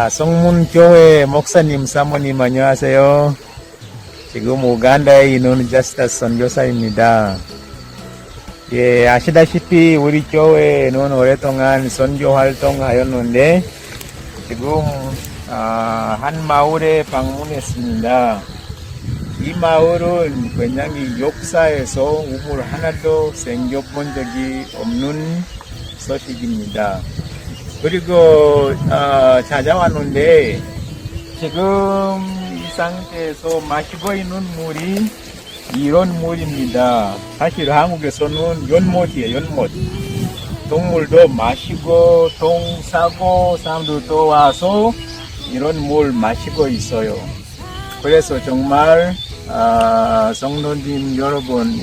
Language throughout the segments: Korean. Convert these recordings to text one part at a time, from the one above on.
성문교회 목사님, 사모님 안녕하세요. 지금 우간다에 있는 저스타스 선교사입니다. 예, 아시다시피 우리 교회는 오랫동안 선교 활동하였는데 지금 한 마을에 방문했습니다. 이 마을은 굉장히 역사에서 우물 하나도 생겨본 적이 없는 소식입니다. 그리고 찾아왔는데 지금 이 상태에서 마시고 있는 물이 이런 물입니다. 사실 한국에서는 연못이에요, 연못. 동물도 마시고 똥 싸고 사람들도 와서 이런 물 마시고 있어요. 그래서 정말 성도님 여러분,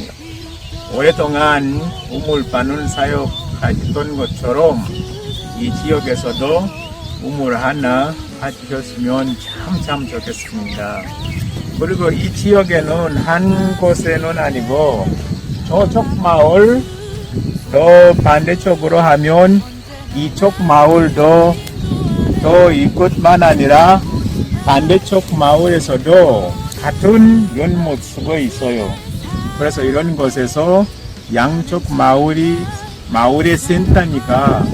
오랫동안 우물바늘 사역하셨던 것처럼 이 지역에서도 우물 하나 해주셨으면 참 좋겠습니다. 그리고 이 지역에는 한 곳에는 아니고 저쪽 마을 또 반대쪽으로 하면 이쪽 마을도 또 이곳만 아니라 반대쪽 마을에서도 같은 연못 쓰고 있어요. 그래서 이런 곳에서 양쪽 마을의 센터니까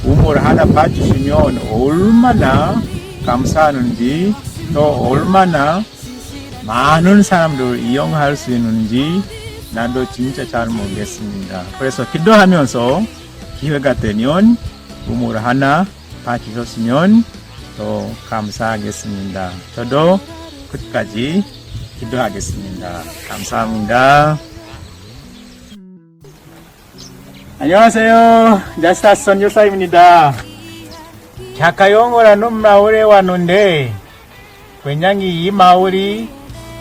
우물 하나 봐주시면 얼마나 감사하는지 또 얼마나 많은 사람들 이용할 수 있는지 나도 진짜 잘 모르겠습니다. 그래서 기도하면서 기회가 되면 우물 하나 봐주셨으면 더 감사하겠습니다. 저도 끝까지 기도하겠습니다. 감사합니다. 안녕하세요. 저스타스 선교사입니다. 자카용어라는 마을에 왔는데 굉장히 이 마을이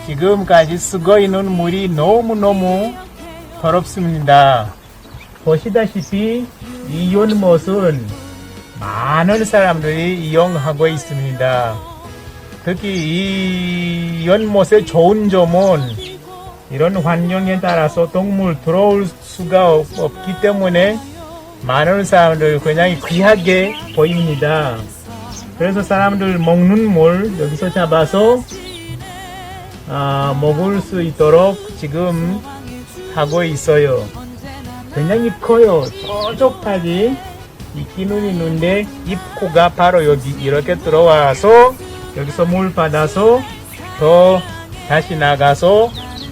지금까지 쓰고 있는 물이 너무너무 더럽습니다. 보시다시피 이 연못은 많은 사람들이 이용하고 있습니다. 특히 이 연못의 좋은 점은 이런 환경에 따라서 동물 들어올 수가 없기 때문에 많은 사람들 굉장히 귀하게 보입니다. 그래서 사람들 먹는 물 여기서 잡아서 먹을 수 있도록 지금 하고 있어요. 굉장히 커요. 저쪽까지 있기는 있는데 입구가 바로 여기 이렇게 들어와서 여기서 물 받아서 더 다시 나가서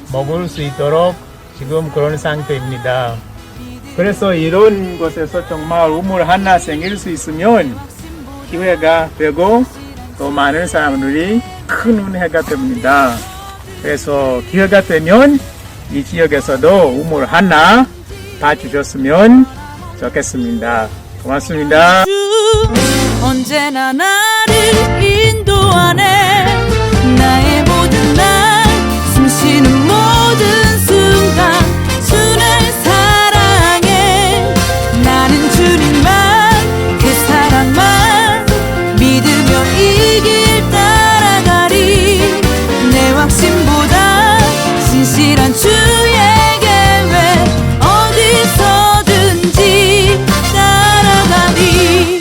먹을 수 있도록 지금 그런 상태입니다. 그래서 이런 곳에서 정말 우물 하나 생길 수 있으면 기회가 되고 또 많은 사람들이 큰 은혜가 됩니다. 그래서 기회가 되면 이 지역에서도 우물 하나 봐주셨으면 좋겠습니다. 고맙습니다. 언제나 나를 인도하네. 나의 모든 날 숨쉬는 모든 순간 주를 사랑해. 나는 주님만 그 사랑만 믿으며 이 길 따라가리. 내 확신보다 신실한 주의 계획 어디서든지 따라가리.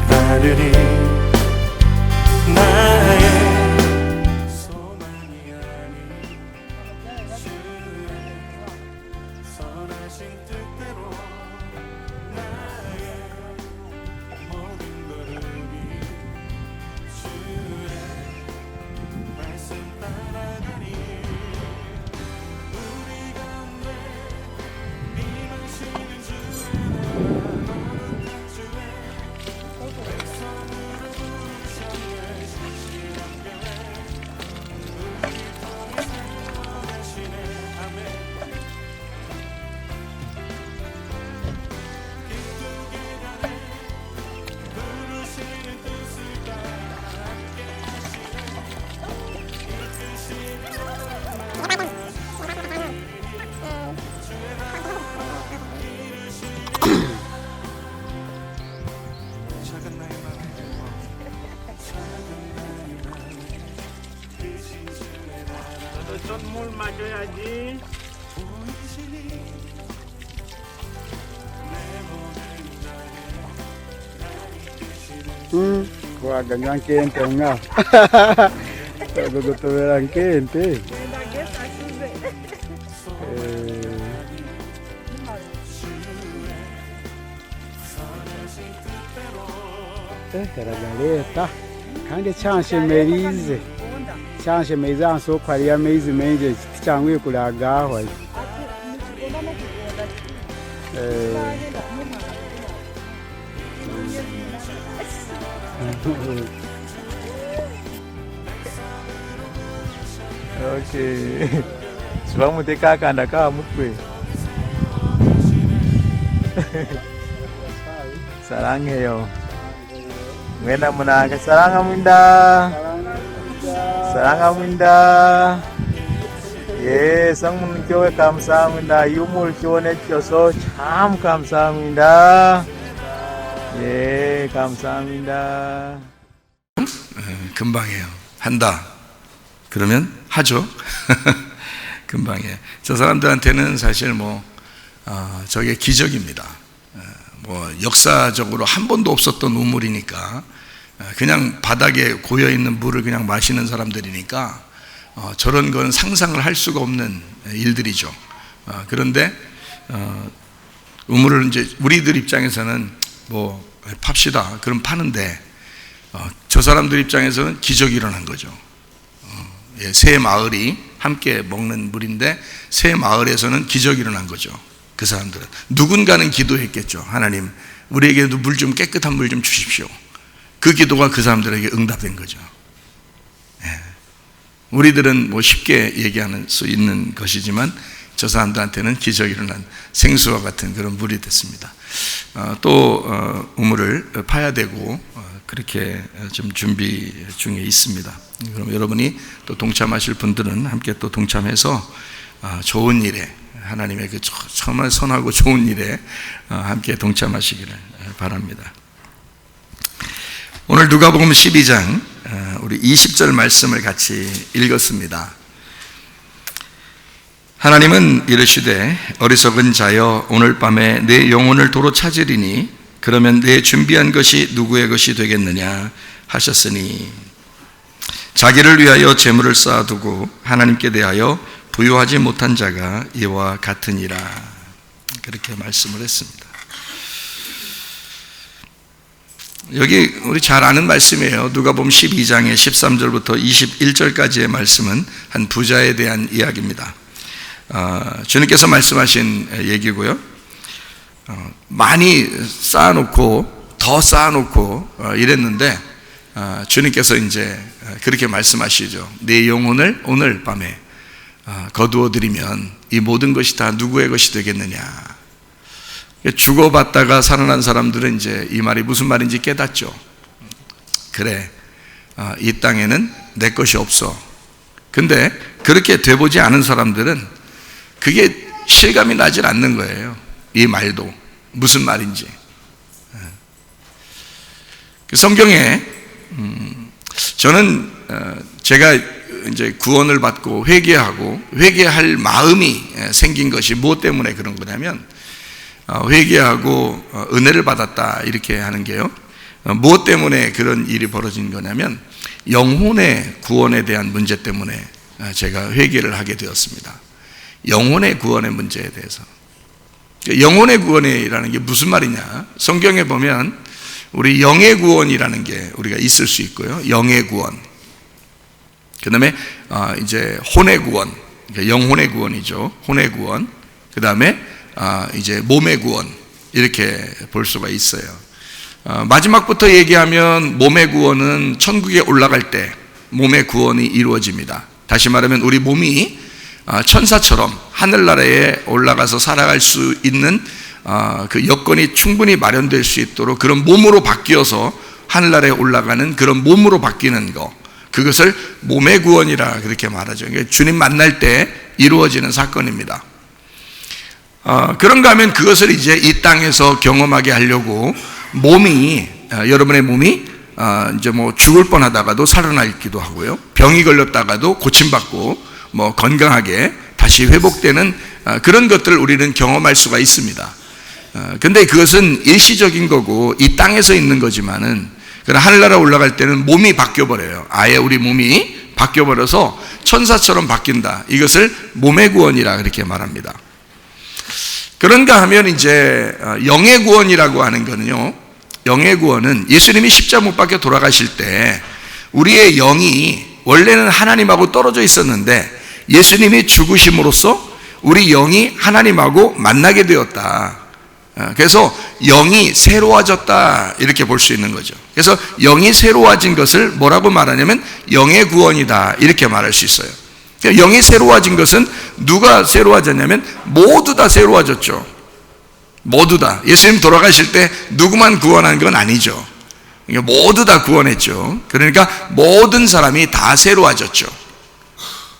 나들이 나의 소망 손물 마셔야지. Wah, ganyan kente nga. Gusto lang kente. Era galeta. Kandi chance merize. Chance merize so kwaria merize menje changwe kulaga hwa. 오케이. 주방문 대가 간다가 묵고. 사랑해요. 왜냐면 사랑합니다. 사랑합니다. 예, 성문교회 감사합니다. 유물 지원해 주셔서 참 감사합니다. 예, 감사합니다. 금방 해요. 한다. 그러면 하죠. 금방 해. 저 사람들한테는 사실 저게 기적입니다. 역사적으로 한 번도 없었던 우물이니까 그냥 바닥에 고여있는 물을 그냥 마시는 사람들이니까 저런 건 상상을 할 수가 없는 일들이죠. 그런데 우물을 이제 우리들 입장에서는 팝시다. 그럼 파는데 저 사람들 입장에서는 기적이 일어난 거죠. 세 마을이 함께 먹는 물인데 세 마을에서는 기적이 일어난 거죠. 그 사람들은 누군가는 기도했겠죠. 하나님, 우리에게도 물 좀 깨끗한 물 좀 주십시오. 그 기도가 그 사람들에게 응답된 거죠. 우리들은 쉽게 얘기하는 수 있는 것이지만 저 사람들한테는 기적이 일어난 생수와 같은 그런 물이 됐습니다. 또 우물을 파야 되고 그렇게 좀 준비 중에 있습니다. 그럼 여러분이 또 동참하실 분들은 함께 또 동참해서 좋은 일에, 하나님의 그 정말 선하고 좋은 일에 함께 동참하시기를 바랍니다. 오늘 누가복음 12장 우리 20절 말씀을 같이 읽었습니다. 하나님은 이르시되 어리석은 자여 오늘 밤에 내 영혼을 도로 찾으리니 그러면 내 준비한 것이 누구의 것이 되겠느냐 하셨으니 자기를 위하여 재물을 쌓아두고 하나님께 대하여 부요하지 못한 자가 이와 같으니라. 그렇게 말씀을 했습니다. 여기 우리 잘 아는 말씀이에요. 누가복음 12장의 13절부터 21절까지의 말씀은 한 부자에 대한 이야기입니다. 주님께서 말씀하신 얘기고요. 많이 쌓아놓고 더 쌓아놓고 이랬는데 주님께서 이제 그렇게 말씀하시죠. 내 영혼을 오늘 밤에 거두어 드리면 이 모든 것이 다 누구의 것이 되겠느냐. 죽어봤다가 살아난 사람들은 이제 이 말이 무슨 말인지 깨닫죠. 그래, 이 땅에는 내 것이 없어. 근데 그렇게 돼보지 않은 사람들은 그게 실감이 나질 않는 거예요. 이 말도 무슨 말인지. 성경에 저는 제가 이제 구원을 받고 회개하고 회개할 마음이 생긴 것이 무엇 때문에 그런 거냐면 회개하고 은혜를 받았다 이렇게 하는 게요. 무엇 때문에 그런 일이 벌어진 거냐면 영혼의 구원에 대한 문제 때문에 제가 회개를 하게 되었습니다. 영혼의 구원의 문제에 대해서. 영혼의 구원이라는 게 무슨 말이냐? 성경에 보면 우리 영의 구원이라는 게 우리가 있을 수 있고요. 영의 구원. 그 다음에 이제 혼의 구원, 그러니까 영혼의 구원이죠. 혼의 구원. 그 다음에 이제 몸의 구원, 이렇게 볼 수가 있어요. 마지막부터 얘기하면 몸의 구원은 천국에 올라갈 때 몸의 구원이 이루어집니다. 다시 말하면 우리 몸이 천사처럼 하늘나라에 올라가서 살아갈 수 있는 그 여건이 충분히 마련될 수 있도록 그런 몸으로 바뀌어서 하늘나라에 올라가는 그런 몸으로 바뀌는 거, 그것을 몸의 구원이라 그렇게 말하죠. 주님 만날 때 이루어지는 사건입니다. 그런가 하면 그것을 이제 이 땅에서 경험하게 하려고 여러분의 몸이 이제 죽을 뻔하다가도 살아나기도 하고요. 병이 걸렸다가도 고침받고 건강하게 다시 회복되는 그런 것들을 우리는 경험할 수가 있습니다. 근데 그것은 일시적인 거고 이 땅에서 있는 거지만은 그러나 하늘나라 올라갈 때는 몸이 바뀌어버려요. 아예 우리 몸이 바뀌어버려서 천사처럼 바뀐다. 이것을 몸의 구원이라 그렇게 말합니다. 그런가 하면 이제 영의 구원이라고 하는 거는요, 영의 구원은 예수님이 십자가 못 박혀 돌아가실 때 우리의 영이 원래는 하나님하고 떨어져 있었는데 예수님이 죽으심으로써 우리 영이 하나님하고 만나게 되었다. 그래서 영이 새로워졌다 이렇게 볼 수 있는 거죠. 그래서 영이 새로워진 것을 뭐라고 말하냐면 영의 구원이다 이렇게 말할 수 있어요. 영이 새로워진 것은 누가 새로워졌냐면 모두 다 새로워졌죠. 모두 다. 예수님 돌아가실 때 누구만 구원한 건 아니죠. 모두 다 구원했죠. 그러니까 모든 사람이 다 새로워졌죠.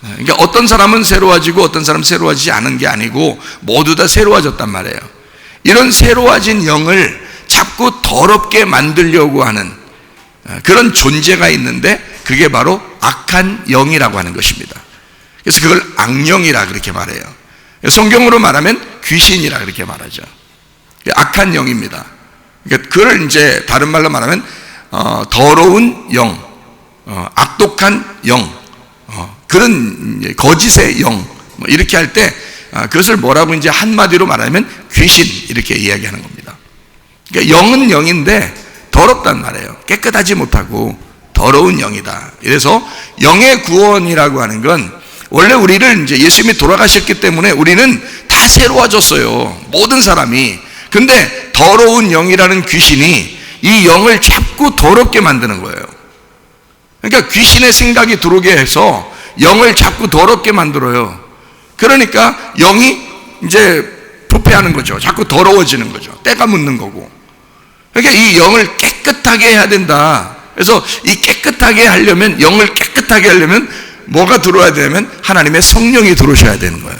그러니까 어떤 사람은 새로워지고 어떤 사람은 새로워지지 않은 게 아니고 모두 다 새로워졌단 말이에요. 이런 새로워진 영을 자꾸 더럽게 만들려고 하는 그런 존재가 있는데 그게 바로 악한 영이라고 하는 것입니다. 그래서 그걸 악령이라 그렇게 말해요. 성경으로 말하면 귀신이라 그렇게 말하죠. 악한 영입니다. 그러니까 그걸 이제 다른 말로 말하면 더러운 영, 악독한 영, 그런 거짓의 영 이렇게 할 때 그것을 뭐라고 이제 한마디로 말하면 귀신 이렇게 이야기하는 겁니다. 그러니까 영은 영인데 더럽단 말이에요. 깨끗하지 못하고 더러운 영이다. 그래서 영의 구원이라고 하는 건 원래 우리를 이제 예수님이 돌아가셨기 때문에 우리는 다 새로워졌어요. 모든 사람이. 근데 더러운 영이라는 귀신이 이 영을 자꾸 더럽게 만드는 거예요. 그러니까 귀신의 생각이 들어오게 해서 영을 자꾸 더럽게 만들어요. 그러니까 영이 이제 부패하는 거죠. 자꾸 더러워지는 거죠. 때가 묻는 거고. 그러니까 이 영을 깨끗하게 해야 된다. 그래서 이 깨끗하게 하려면, 영을 깨끗하게 하려면 뭐가 들어와야 되냐면 하나님의 성령이 들어오셔야 되는 거예요.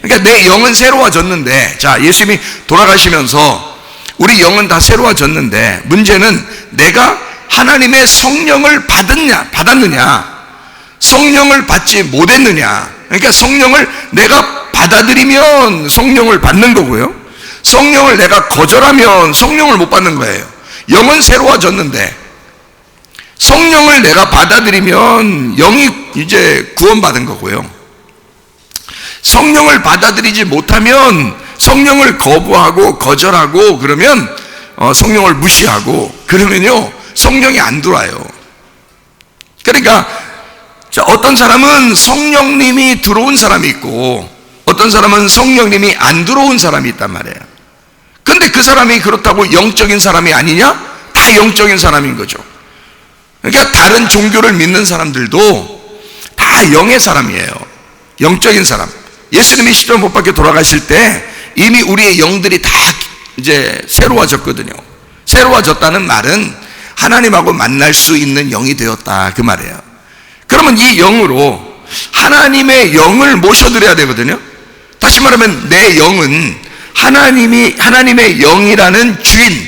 그러니까 내 영은 새로워졌는데, 자, 예수님이 돌아가시면서 우리 영은 다 새로워졌는데 문제는 내가 하나님의 성령을 받았느냐, 성령을 받지 못했느냐. 그러니까 성령을 내가 받아들이면 성령을 받는 거고요. 성령을 내가 거절하면 성령을 못 받는 거예요. 영은 새로워졌는데 성령을 내가 받아들이면 영이 이제 구원받은 거고요. 성령을 받아들이지 못하면 성령을 거부하고 거절하고 그러면 성령을 무시하고 그러면요 성령이 안 들어와요. 그러니까 어떤 사람은 성령님이 들어온 사람이 있고 어떤 사람은 성령님이 안 들어온 사람이 있단 말이에요. 근데 그 사람이 그렇다고 영적인 사람이 아니냐? 다 영적인 사람인 거죠. 그러니까 다른 종교를 믿는 사람들도 다 영의 사람이에요. 영적인 사람. 예수님이 십자가 못 박혀 돌아가실 때 이미 우리의 영들이 다 이제 새로워졌거든요. 새로워졌다는 말은 하나님하고 만날 수 있는 영이 되었다 그 말이에요. 그러면 이 영으로 하나님의 영을 모셔드려야 되거든요. 다시 말하면 내 영은 하나님의 영이라는 주인,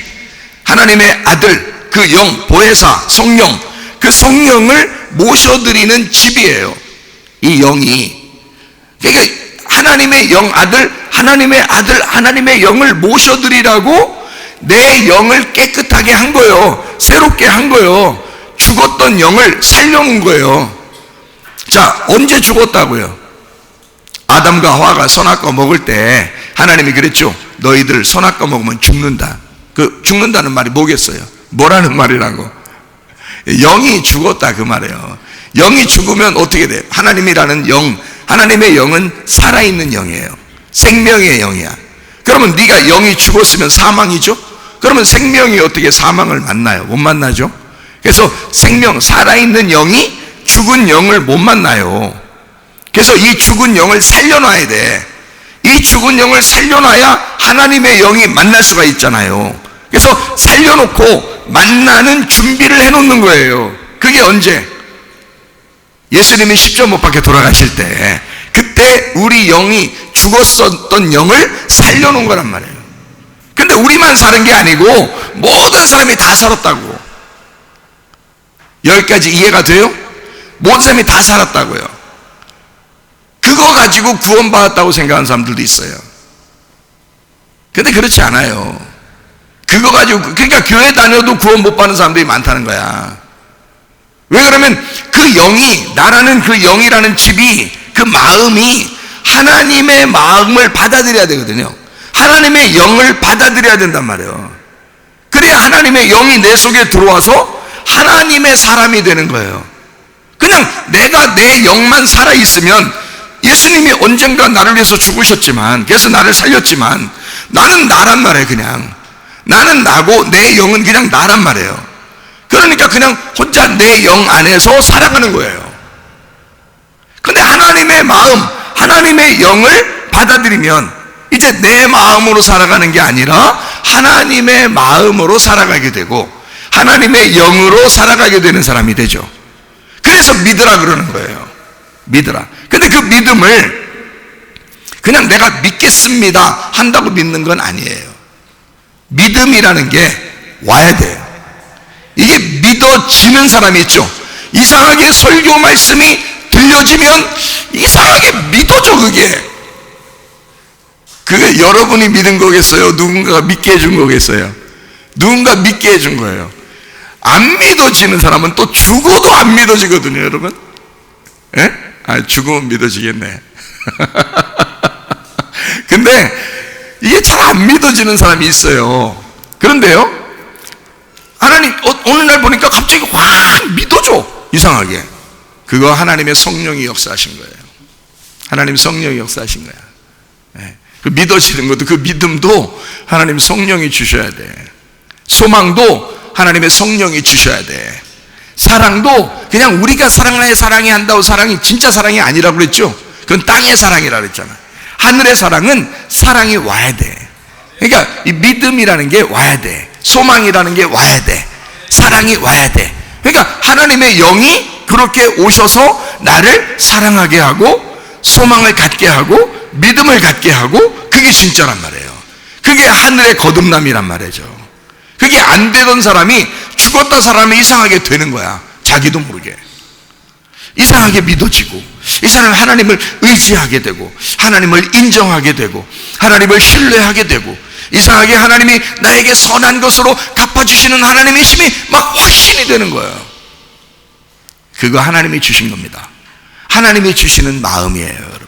하나님의 아들, 그 영, 보혜사, 성령, 그 성령을 모셔드리는 집이에요. 이 영이. 그러니까 하나님의 영 아들, 하나님의 영을 모셔드리라고 내 영을 깨끗하게 한 거예요. 새롭게 한 거예요. 죽었던 영을 살려놓은 거예요. 자, 언제 죽었다고요? 아담과 하와가 선악과 먹을 때 하나님이 그랬죠. 너희들 선악과 먹으면 죽는다. 그 죽는다는 말이 뭐겠어요? 뭐라는 말이라고? 영이 죽었다 그 말이에요. 영이 죽으면 어떻게 돼요? 하나님이라는 영, 하나님의 영은 살아있는 영이에요. 생명의 영이야. 그러면 네가 영이 죽었으면 사망이죠? 그러면 생명이 어떻게 사망을 만나요? 못 만나죠? 그래서 생명, 살아있는 영이 죽은 영을 못 만나요. 그래서 이 죽은 영을 살려놔야 돼. 이 죽은 영을 살려놔야 하나님의 영이 만날 수가 있잖아요. 그래서 살려놓고 만나는 준비를 해놓는 거예요. 그게 언제? 예수님이 십자가 못 박혀 돌아가실 때 그때 우리 영이 죽었었던 영을 살려놓은 거란 말이에요. 근데 우리만 사는 게 아니고 모든 사람이 다 살았다고. 여기까지 이해가 돼요? 모든 사람이 다 살았다고요. 가지고 구원받았다고 생각하는 사람들도 있어요. 근데 그렇지 않아요. 그거 가지고, 그러니까 교회 다녀도 구원 못 받는 사람들이 많다는 거야. 왜 그러면 그 영이, 나라는 그 영이라는 집이, 그 마음이 하나님의 마음을 받아들여야 되거든요. 하나님의 영을 받아들여야 된단 말이에요. 그래야 하나님의 영이 내 속에 들어와서 하나님의 사람이 되는 거예요. 그냥 내가 내 영만 살아있으면, 예수님이 언젠가 나를 위해서 죽으셨지만, 그래서 나를 살렸지만, 나는 나란 말이에요. 그냥 나는 나고 내 영은 그냥 나란 말이에요. 그러니까 그냥 혼자 내 영 안에서 살아가는 거예요. 근데 하나님의 마음, 하나님의 영을 받아들이면 이제 내 마음으로 살아가는 게 아니라 하나님의 마음으로 살아가게 되고 하나님의 영으로 살아가게 되는 사람이 되죠. 그래서 믿으라 그러는 거예요. 믿으라. 근데 그 믿음을 그냥 내가 믿겠습니다 한다고 믿는 건 아니에요. 믿음이라는 게 와야 돼요. 이게 믿어지는 사람이 있죠. 이상하게 설교 말씀이 들려지면 이상하게 믿어져. 그게 여러분이 믿은 거겠어요? 누군가가 믿게 해준 거겠어요? 누군가 믿게 해준 거예요. 안 믿어지는 사람은 또 죽어도 안 믿어지거든요, 여러분. 예? 죽으면 믿어지겠네. 근데 이게 잘 안 믿어지는 사람이 있어요. 그런데요, 하나님 오늘날 보니까 갑자기 확 믿어져. 이상하게. 그거 하나님의 성령이 역사하신 거예요. 하나님 성령이 역사하신 거야. 네. 그 믿어지는 것도, 그 믿음도 하나님 성령이 주셔야 돼. 소망도 하나님의 성령이 주셔야 돼. 사랑도 그냥 우리가 사랑해 한다고 사랑이 진짜 사랑이 아니라고 그랬죠. 그건 땅의 사랑이라고 그랬잖아. 하늘의 사랑은 사랑이 와야 돼. 그러니까 이 믿음이라는 게 와야 돼. 소망이라는 게 와야 돼. 사랑이 와야 돼. 그러니까 하나님의 영이 그렇게 오셔서 나를 사랑하게 하고 소망을 갖게 하고 믿음을 갖게 하고, 그게 진짜란 말이에요. 그게 하늘의 거듭남이란 말이죠. 그게 안 되던 사람이 죽었다 사람이 이상하게 되는 거야. 자기도 모르게. 이상하게 믿어지고, 이 사람은 하나님을 의지하게 되고, 하나님을 인정하게 되고, 하나님을 신뢰하게 되고, 이상하게 하나님이 나에게 선한 것으로 갚아주시는 하나님의 힘이 막 확신이 되는 거예요. 그거 하나님이 주신 겁니다. 하나님이 주시는 마음이에요, 여러분.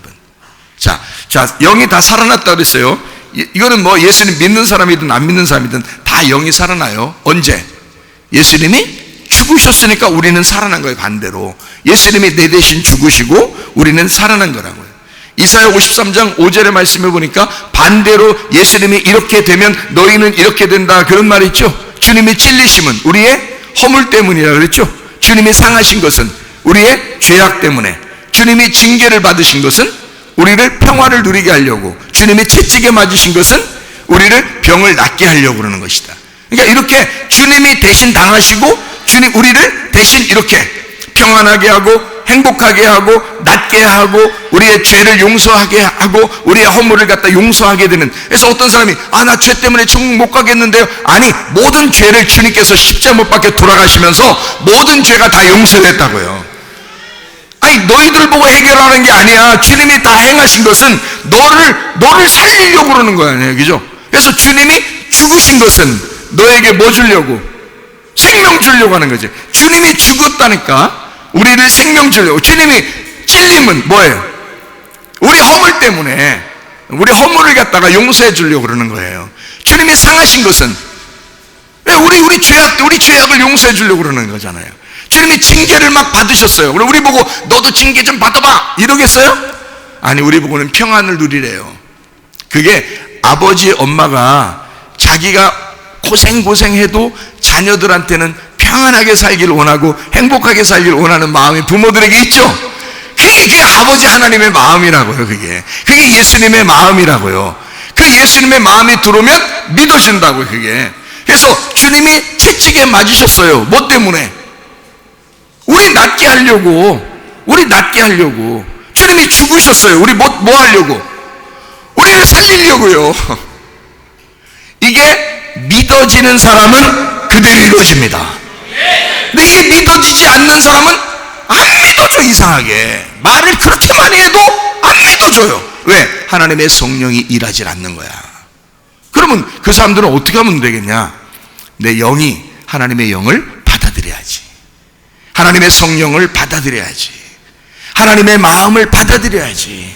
자, 영이 다 살아났다 그랬어요. 이거는 뭐 예수님 믿는 사람이든 안 믿는 사람이든 다 영이 살아나요. 언제? 예수님이 죽으셨으니까 우리는 살아난 거예요. 반대로 예수님이 내 대신 죽으시고 우리는 살아난 거라고요. 이사야 53장 5절의 말씀을 보니까 반대로 예수님이 이렇게 되면 너희는 이렇게 된다, 그런 말이 있죠. 주님이 찔리심은 우리의 허물 때문이라 그랬죠. 주님이 상하신 것은 우리의 죄악 때문에, 주님이 징계를 받으신 것은 우리를 평화를 누리게 하려고, 주님이 채찍에 맞으신 것은 우리를 병을 낫게 하려고 그러는 것이다. 그러니까 이렇게 주님이 대신 당하시고 주님 우리를 대신 이렇게 평안하게 하고 행복하게 하고 낫게 하고 우리의 죄를 용서하게 하고 우리의 허물을 갖다 용서하게 되는. 그래서 어떤 사람이 나 죄 때문에 천국 못 가겠는데요. 아니, 모든 죄를 주님께서 십자가 못 박혀 돌아가시면서 모든 죄가 다 용서됐다고요. 아니, 너희들 보고 해결하는 게 아니야. 주님이 다 행하신 것은 너를 살리려고 그러는 거야, 그죠? 그래서 주님이 죽으신 것은 너에게 뭐 주려고? 생명 주려고 하는 거지. 주님이 죽었다니까 우리를 생명 주려고. 주님이 찔림은 뭐예요? 우리 허물 때문에 우리 허물을 갖다가 용서해 주려고 그러는 거예요. 주님이 상하신 것은 우리 죄악을 용서해 주려고 그러는 거잖아요. 주님이 징계를 막 받으셨어요. 우리 보고 너도 징계 좀 받아봐 이러겠어요? 아니, 우리 보고는 평안을 누리래요. 그게 아버지 엄마가 자기가 고생해도 자녀들한테는 평안하게 살기를 원하고 행복하게 살기를 원하는 마음이 부모들에게 있죠. 그게 아버지 하나님의 마음이라고요. 그게 예수님의 마음이라고요. 그 예수님의 마음이 들어오면 믿어진다고요. 그게. 그래서 주님이 채찍에 맞으셨어요. 뭐 때문에? 우리 낫게 하려고. 주님이 죽으셨어요. 우리 뭐 하려고? 우리를 살리려고요. 이게 믿어지는 사람은 그대로 이루어집니다. 근데 이게 믿어지지 않는 사람은 안 믿어져. 이상하게 말을 그렇게 많이 해도 안 믿어져. 도와줘요. 왜? 하나님의 성령이 일하지 않는 거야. 그러면 그 사람들은 어떻게 하면 되겠냐? 내 영이 하나님의 영을 받아들여야지. 하나님의 성령을 받아들여야지. 하나님의 마음을 받아들여야지.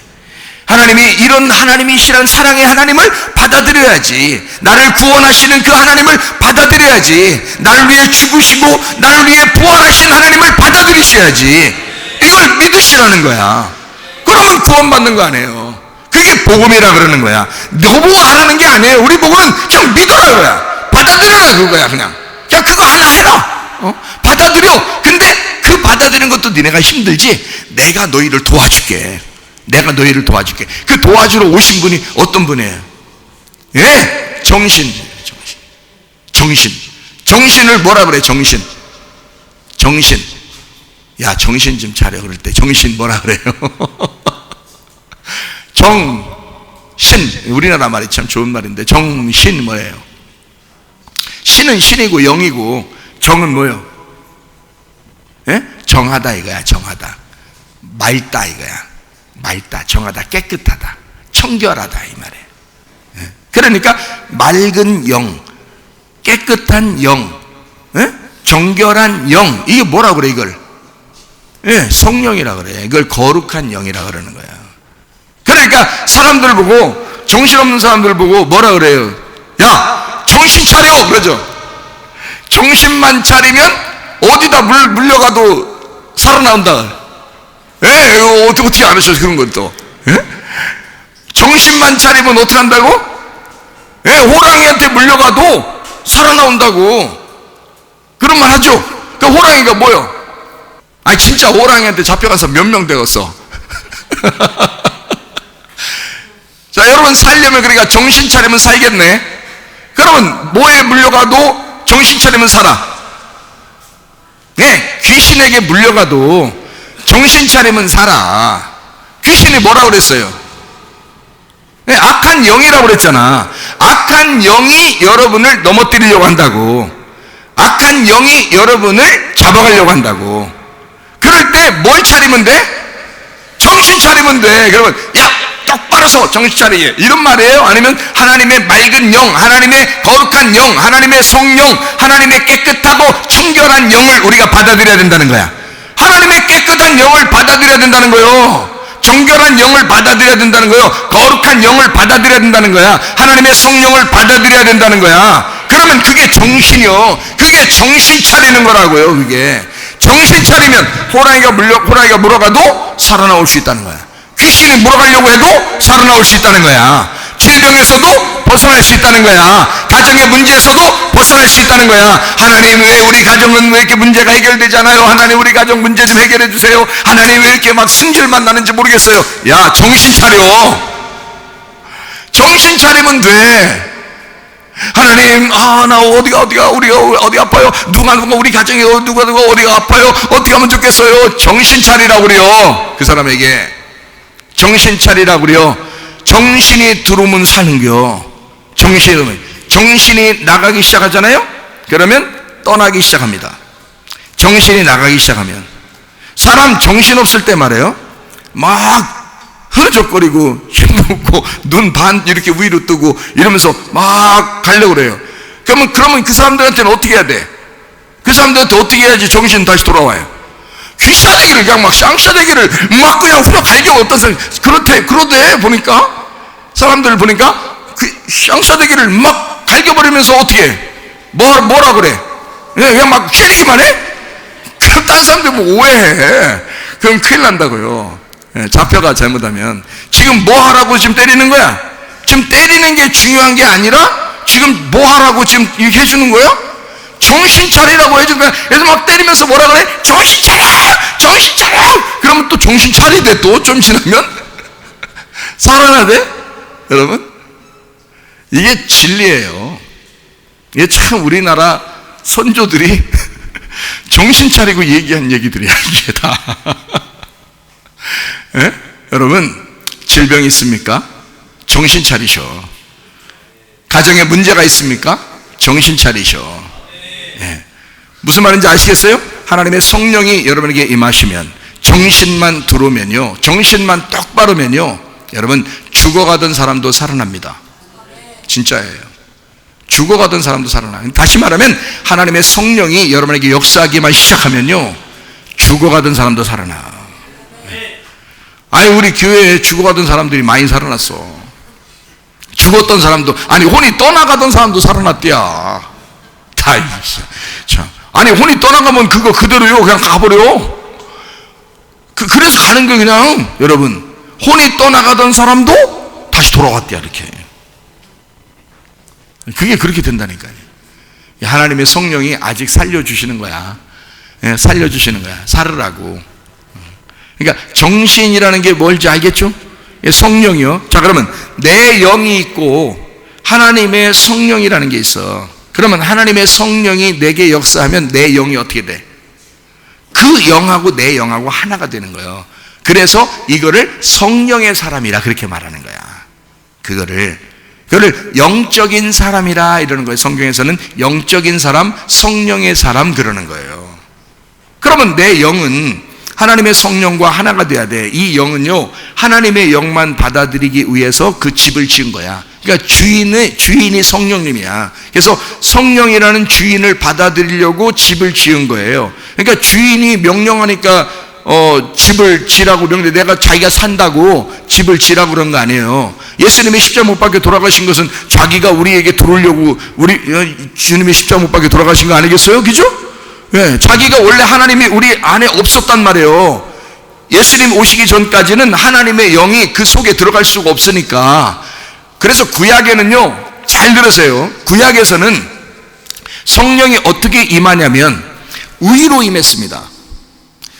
하나님이 이런 하나님이시란 사랑의 하나님을 받아들여야지. 나를 구원하시는 그 하나님을 받아들여야지. 나를 위해 죽으시고 나를 위해 부활하신 하나님을 받아들이셔야지. 이걸 믿으시라는 거야. 그러면 구원받는 거 아니에요. 그게 복음이라 그러는 거야. 너보고 하라는 게 아니에요. 우리 복음은 그냥 믿어라 그거야. 받아들여라 그거야. 그냥 그거 하나 해라. 받아들여. 근데 그 받아들이는 것도 니네가 힘들지. 내가 너희를 도와줄게. 내가 너희를 도와줄게. 그 도와주러 오신 분이 어떤 분이에요? 예, 정신을 뭐라 그래? 정신. 야, 정신 좀 차려. 그럴 때 정신 뭐라 그래요? 정신. 우리나라 말이 참 좋은 말인데 정신 뭐예요? 신은 신이고 영이고 정은 뭐예요? 예? 정하다 이거야. 정하다. 맑다 이거야. 맑다, 정하다, 깨끗하다, 청결하다 이 말이에요. 그러니까 맑은 영, 깨끗한 영, 정결한 영, 이게 뭐라 그래 이걸? 성령이라 그래. 이걸 거룩한 영이라 그러는 거야. 그러니까 사람들 보고, 정신없는 사람들 보고 뭐라 그래요? 야, 정신 차려! 그러죠. 정신만 차리면 어디다 물려가도 살아나온다. 이거 어떻게 알으셔서 그런 것도. 정신만 차리면 어떻게 한다고? 호랑이한테 물려가도 살아나온다고. 그런 말 하죠. 그 호랑이가 뭐요? 아니, 진짜 호랑이한테 잡혀가서 몇 명 되었어. 자, 여러분 살려면 그러니까 정신 차리면 살겠네. 그러면 뭐에 물려가도 정신 차리면 살아. 귀신에게 물려가도 정신 차리면 살아. 귀신이 뭐라고 그랬어요? 악한 영이라고 그랬잖아. 악한 영이 여러분을 넘어뜨리려고 한다고. 악한 영이 여러분을 잡아가려고 한다고. 그럴 때 뭘 차리면 돼? 정신 차리면 돼. 그러면 야, 똑바로 서 정신 차리게, 이런 말이에요? 아니면 하나님의 맑은 영, 하나님의 거룩한 영, 하나님의 성령, 하나님의 깨끗하고 청결한 영을 우리가 받아들여야 된다는 거야. 하나님의 깨끗한 영을 받아들여야 된다는 거예요. 정결한 영을 받아들여야 된다는 거예요. 거룩한 영을 받아들여야 된다는 거야. 하나님의 성령을 받아들여야 된다는 거야. 그러면 그게 정신이요. 그게 정신 차리는 거라고요. 그게 정신 차리면 호랑이가 물어가도 살아나올 수 있다는 거야. 귀신이 물어가려고 해도 살아나올 수 있다는 거야. 질병에서도 벗어날 수 있다는 거야. 가정의 문제에서도 벗어날 수 있다는 거야. 하나님, 왜 우리 가정은 왜 이렇게 문제가 해결되지 않아요? 하나님, 우리 가정 문제 좀 해결해 주세요. 하나님, 왜 이렇게 막 승질만 나는지 모르겠어요. 야, 정신 차려. 정신 차리면 돼. 하나님, 나 우리가 어디 아파요? 누가 우리 가정이 누가 어디가 아파요? 어떻게 하면 좋겠어요? 정신 차리라고 그래요. 그 사람에게 정신 차리라고 그래요. 정신이 들어오면 사는겨. 정신이 나가기 시작하잖아요. 그러면 떠나기 시작합니다. 정신이 나가기 시작하면, 사람 정신 없을 때 말이에요, 막 흐느적거리고 힘없고 눈 반 이렇게 위로 뜨고 이러면서 막 가려고 그래요. 그러면 그 사람들한테는 어떻게 해야 돼? 그 사람들한테 어떻게 해야지 정신 다시 돌아와요? 귀싸대기를 그냥 막 쌍싸대기를 막 그냥 후려 갈겨. 어떤 사람 그러대 보니까, 사람들 보니까 그 쌍싸대기를 막 갈겨버리면서 어떻게 해? 뭐라 그래? 그냥 막 휘리기만 해? 그럼 딴 사람들 뭐 오해해. 그럼 큰일 난다고요. 잡혀가 잘못하면. 지금 뭐 하라고 지금 때리는 거야? 지금 때리는 게 중요한 게 아니라 지금 뭐 하라고 지금 이렇게 해주는 거야? 정신 차리라고 해주는 거야. 그래서 막 때리면서 뭐라 그래? 정신 차려! 정신 차려! 그러면 또 정신 차리대. 또 좀 지나면 살아나대? 여러분, 이게 진리예요. 이게 참 우리나라 선조들이 정신 차리고 얘기한 얘기들이야 이게 다. 여러분, 질병이 있습니까? 정신 차리셔. 가정에 문제가 있습니까? 정신 차리셔. 무슨 말인지 아시겠어요? 하나님의 성령이 여러분에게 임하시면, 정신만 들어오면요, 정신만 똑바르면요, 여러분, 죽어가던 사람도 살아납니다. 진짜예요. 죽어가던 사람도 살아나요. 다시 말하면 하나님의 성령이 여러분에게 역사하기만 시작하면요, 죽어가던 사람도 살아나. 아니, 우리 교회에 죽어가던 사람들이 많이 살아났어. 죽었던 사람도, 아니 혼이 떠나가던 사람도 살아났대야. 참, 아니 혼이 떠나가면 그거 그대로요, 그냥 가버려. 그래서 가는 거 그냥. 여러분, 혼이 떠나가던 사람도 다시 돌아왔대야. 이렇게. 그게 그렇게 된다니까요. 하나님의 성령이 아직 살려주시는 거야. 살려주시는 거야. 살으라고. 그러니까 정신이라는 게 뭘지 알겠죠? 성령이요. 자, 그러면 내 영이 있고 하나님의 성령이라는 게 있어. 그러면 하나님의 성령이 내게 역사하면 내 영이 어떻게 돼? 그 영하고 내 영하고 하나가 되는 거예요. 그래서 이거를 성령의 사람이라 그렇게 말하는 거야. 그거를 영적인 사람이라 이러는 거예요. 성경에서는 영적인 사람, 성령의 사람 그러는 거예요. 그러면 내 영은 하나님의 성령과 하나가 돼야 돼. 이 영은요, 하나님의 영만 받아들이기 위해서 그 집을 지은 거야. 그러니까 주인이 성령님이야. 그래서 성령이라는 주인을 받아들이려고 집을 지은 거예요. 그러니까 주인이 명령하니까 집을 지라고 명령, 내가 자기가 산다고 집을 지라고 그런 거 아니에요. 예수님이 십자가 못 박혀 돌아가신 것은 자기가 우리에게 들어오려고, 주님이 십자가 못 박혀 돌아가신 거 아니겠어요? 그죠? 예, 자기가 원래 하나님이 우리 안에 없었단 말이에요. 예수님 오시기 전까지는 하나님의 영이 그 속에 들어갈 수가 없으니까. 그래서 구약에는요, 잘 들으세요. 구약에서는 성령이 어떻게 임하냐면 위로 임했습니다.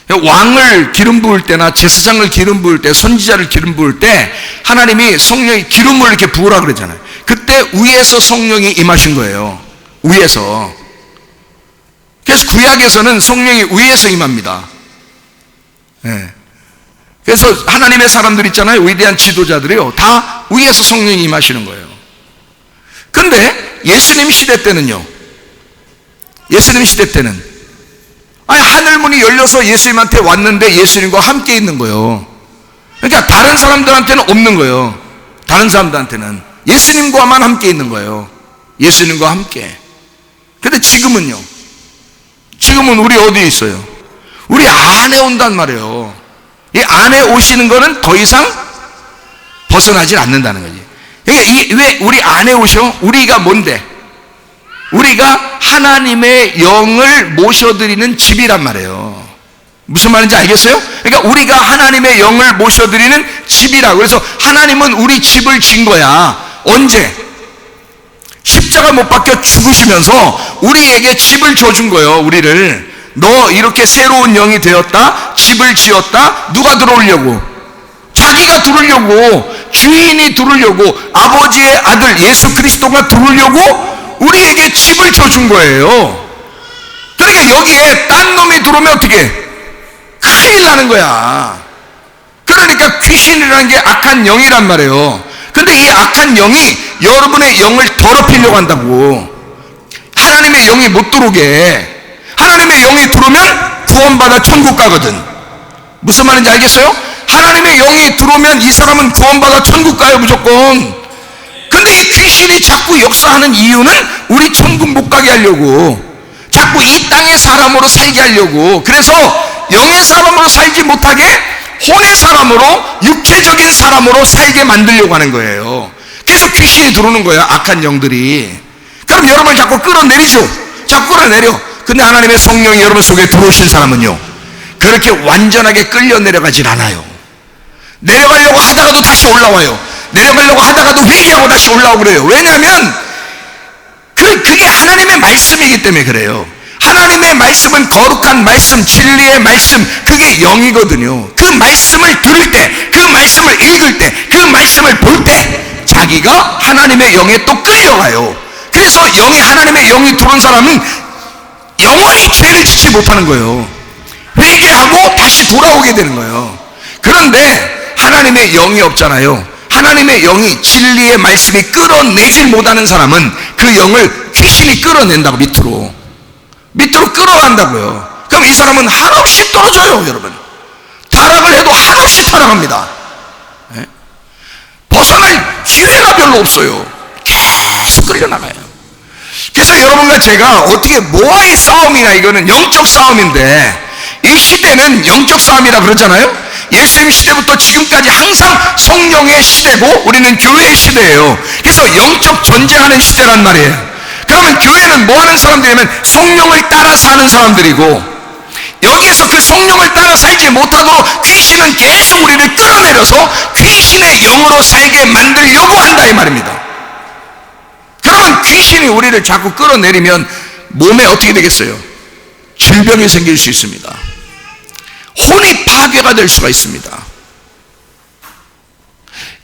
왕을 기름 부을 때나 제사장을 기름 부을 때, 선지자를 기름 부을 때 하나님이 성령이 기름을 이렇게 부으라 그러잖아요. 그때 위에서 성령이 임하신 거예요. 위에서. 그래서 구약에서는 성령이 위에서 임합니다. 네. 그래서 하나님의 사람들 있잖아요. 위대한 지도자들이요, 다 위에서 성령이 임하시는 거예요. 근데 예수님 시대 때는요, 예수님 시대 때는 하늘문이 열려서 예수님한테 왔는데 예수님과 함께 있는 거예요. 그러니까 다른 사람들한테는 없는 거예요. 다른 사람들한테는 예수님과만 함께 있는 거예요. 예수님과 함께. 근데 지금은요, 지금은 우리 어디에 있어요? 우리 안에 온단 말이에요. 이 안에 오시는 거는 더 이상 벗어나질 않는다는 거지. 그러니까 왜 우리 안에 오셔? 우리가 뭔데? 우리가 하나님의 영을 모셔드리는 집이란 말이에요. 무슨 말인지 알겠어요? 그러니까 우리가 하나님의 영을 모셔드리는 집이라고. 그래서 하나님은 우리 집을 진 거야. 언제? 십자가 못 박혀 죽으시면서 우리에게 집을 줘준 거예요. 우리를. 너 이렇게 새로운 영이 되었다, 집을 지었다. 누가 들어오려고? 자기가 들어오려고, 주인이 들어오려고, 아버지의 아들 예수 그리스도가 들어오려고 우리에게 집을 줘준 거예요. 그러니까 여기에 딴 놈이 들어오면 어떻게? 큰일 나는 거야. 그러니까 귀신이라는 게 악한 영이란 말이에요. 근데 이 악한 영이 여러분의 영을 더럽히려고 한다고. 하나님의 영이 못 들어오게. 하나님의 영이 들어오면 구원받아 천국 가거든. 무슨 말인지 알겠어요? 하나님의 영이 들어오면 이 사람은 구원받아 천국 가요, 무조건. 근데 이 귀신이 자꾸 역사하는 이유는 우리 천국 못 가게 하려고, 자꾸 이 땅의 사람으로 살게 하려고. 그래서 영의 사람으로 살지 못하게 혼의 사람으로, 육체적인 사람으로 살게 만들려고 하는 거예요. 그래서 귀신이 들어오는 거예요, 악한 영들이. 그럼 여러분을 자꾸 끌어내리죠. 자꾸 끌어내려. 근데 하나님의 성령이 여러분 속에 들어오신 사람은요, 그렇게 완전하게 끌려 내려가질 않아요. 내려가려고 하다가도 다시 올라와요. 내려가려고 하다가도 회개하고 다시 올라오고 그래요. 왜냐하면 그게 하나님의 말씀이기 때문에 그래요. 하나님의 말씀은 거룩한 말씀, 진리의 말씀, 그게 영이거든요. 그 말씀을 들을 때, 그 말씀을 읽을 때, 그 말씀을 볼 때 자기가 하나님의 영에 또 끌려가요. 그래서 하나님의 영이 들어온 사람은 영원히 죄를 짓지 못하는 거예요. 회개하고 다시 돌아오게 되는 거예요. 그런데 하나님의 영이 없잖아요. 하나님의 영이, 진리의 말씀이 끌어내질 못하는 사람은 그 영을 귀신이 끌어낸다고. 밑으로 끌어간다고요. 그럼 이 사람은 한없이 떨어져요. 여러분, 타락을 해도 한없이 타락합니다. 네? 벗어날 기회가 별로 없어요. 계속 끌려나가요. 그래서 여러분과 제가 어떻게 뭐와의 싸움이냐, 이거는 영적 싸움인데, 이 시대는 영적 싸움이라 그러잖아요. 예수님 시대부터 지금까지 항상 성령의 시대고 우리는 교회의 시대예요. 그래서 영적 전쟁하는 시대란 말이에요. 그러면 교회는 뭐 하는 사람들이냐면 성령을 따라 사는 사람들이고, 여기에서 그 성령을 따라 살지 못하도록 귀신은 계속 우리를 끌어내려서 귀신의 영으로 살게 만들려고 한다 이 말입니다. 그러면 귀신이 우리를 자꾸 끌어내리면 몸에 어떻게 되겠어요? 질병이 생길 수 있습니다. 혼이 파괴가 될 수가 있습니다.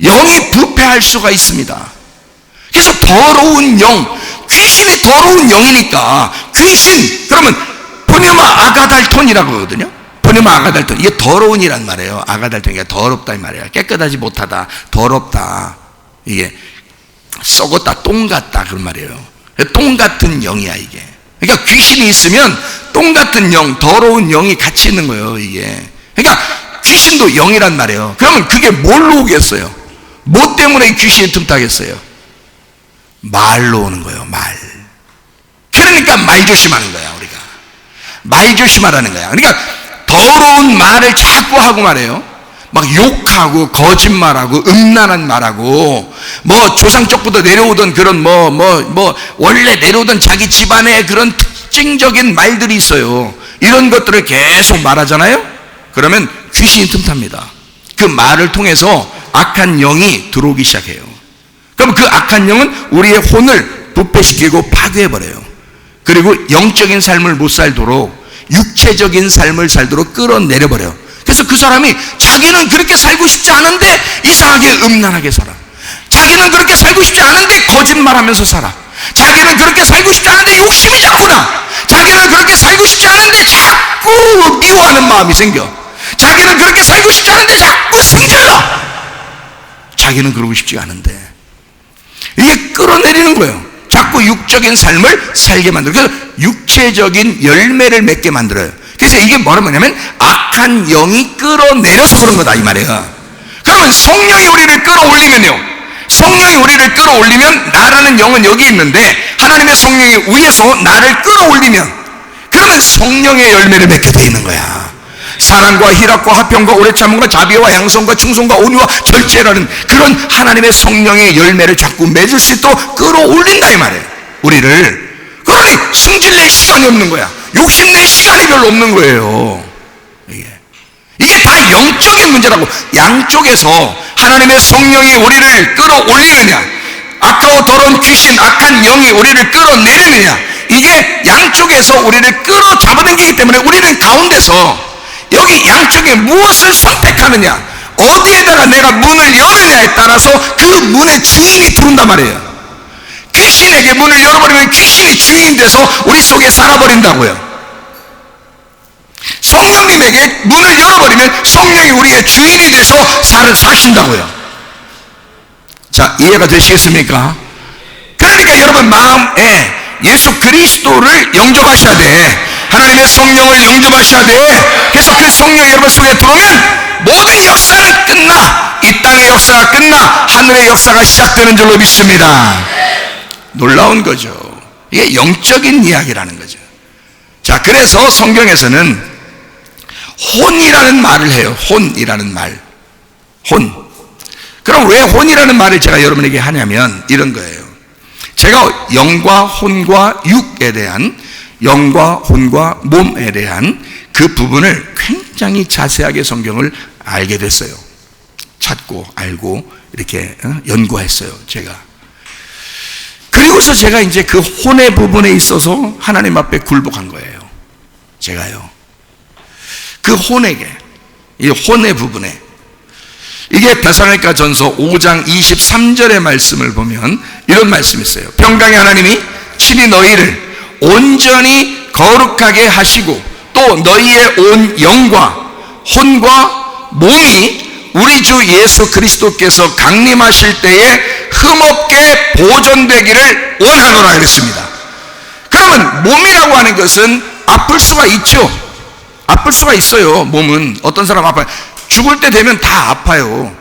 영이 부패할 수가 있습니다. 그래서 더러운 영, 귀신이 더러운 영이니까 귀신, 그러면 포뉴마 아가달톤이라고 하거든요. 포뉴마 아가달톤, 이게 더러운이란 말이에요. 아가달톤, 이게 더럽다 이 말이에요. 깨끗하지 못하다, 더럽다, 이게 썩었다, 똥 같다 그런 말이에요. 똥 같은 영이야 이게. 그러니까 귀신이 있으면 똥 같은 영, 더러운 영이 같이 있는 거예요 이게. 그러니까 귀신도 영이란 말이에요. 그러면 그게 뭘로 오겠어요? 뭐 때문에 귀신이 틈타겠어요? 말로 오는 거예요, 말. 그러니까 말 조심하는 거야 우리가. 말 조심하라는 거야. 그러니까 더러운 말을 자꾸 하고 말해요. 막 욕하고 거짓말하고 음란한 말하고, 뭐 조상 쪽부터 내려오던 그런 원래 내려오던 자기 집안의 그런 특징적인 말들이 있어요. 이런 것들을 계속 말하잖아요. 그러면 귀신이 틈탑니다. 그 말을 통해서 악한 영이 들어오기 시작해요. 그럼 그 악한 영은 우리의 혼을 부패시키고 파괴해버려요. 그리고 영적인 삶을 못 살도록 육체적인 삶을 살도록 끌어내려버려요. 그래서 그 사람이 자기는 그렇게 살고 싶지 않은데 이상하게 음란하게 살아. 자기는 그렇게 살고 싶지 않은데 거짓말하면서 살아. 자기는 그렇게 살고 싶지 않은데 욕심이 자꾸 나. 자기는 그렇게 살고 싶지 않은데 자꾸 미워하는 마음이 생겨. 자기는 그렇게 살고 싶지 않은데 자꾸 승질나. 자기는 그러고 싶지 않은데. 이게 끌어내리는 거예요. 자꾸 육적인 삶을 살게 만들어요. 그래서 육체적인 열매를 맺게 만들어요. 그래서 이게 뭐냐면 악한 영이 끌어내려서 그런 거다 이 말이에요. 그러면 성령이 우리를 끌어올리면요, 성령이 우리를 끌어올리면, 나라는 영은 여기 있는데 하나님의 성령이 위에서 나를 끌어올리면, 그러면 성령의 열매를 맺게 돼 있는 거야. 사랑과 희락과 화평과 오래 참음과 자비와 양성과 충성과 온유와 절제라는 그런 하나님의 성령의 열매를 자꾸 맺을 수 있도록 끌어올린다 이 말이에요 우리를. 그러니 승질낼 시간이 없는 거야. 욕심낼 시간이 별로 없는 거예요. 이게 다 영적인 문제라고. 양쪽에서 하나님의 성령이 우리를 끌어올리느냐, 아까워 더러운 귀신, 악한 영이 우리를 끌어내리느냐, 이게 양쪽에서 우리를 끌어잡아당기기 때문에 우리는 가운데서 여기 양쪽에 무엇을 선택하느냐, 어디에다가 내가 문을 여느냐에 따라서 그 문의 주인이 들어온단 말이에요. 귀신에게 문을 열어버리면 귀신이 주인이 돼서 우리 속에 살아버린다고요. 성령님에게 문을 열어버리면 성령이 우리의 주인이 돼서 사신다고요. 자, 이해가 되시겠습니까? 그러니까 여러분 마음에 예수 그리스도를 영접하셔야 돼. 하나님의 성령을 영접하셔야 돼. 그래서 그 성령이 여러분 속에 들어오면 모든 역사는 끝나. 이 땅의 역사가 끝나 하늘의 역사가 시작되는 줄로 믿습니다. 놀라운 거죠. 이게 영적인 이야기라는 거죠. 자, 그래서 성경에서는 혼이라는 말을 해요. 혼이라는 말. 혼. 그럼 왜 혼이라는 말을 제가 여러분에게 하냐면 이런 거예요. 제가 영과 혼과 육에 대한, 영과 혼과 몸에 대한 그 부분을 굉장히 자세하게 성경을 알게 됐어요. 찾고 알고 이렇게 연구했어요 제가. 그리고서 제가 이제 그 혼의 부분에 있어서 하나님 앞에 굴복한 거예요 제가요. 그 혼에게, 이 혼의 부분에, 이게 데살로니가 전서 5장 23절의 말씀을 보면 이런 말씀이 있어요. 평강의 하나님이 친히 너희를 온전히 거룩하게 하시고 또 너희의 온 영과 혼과 몸이 우리 주 예수 그리스도께서 강림하실 때에 흠없게 보존되기를 원하노라 그랬습니다. 그러면 몸이라고 하는 것은 아플 수가 있죠. 아플 수가 있어요. 몸은 어떤 사람 아파요. 죽을 때 되면 다 아파요.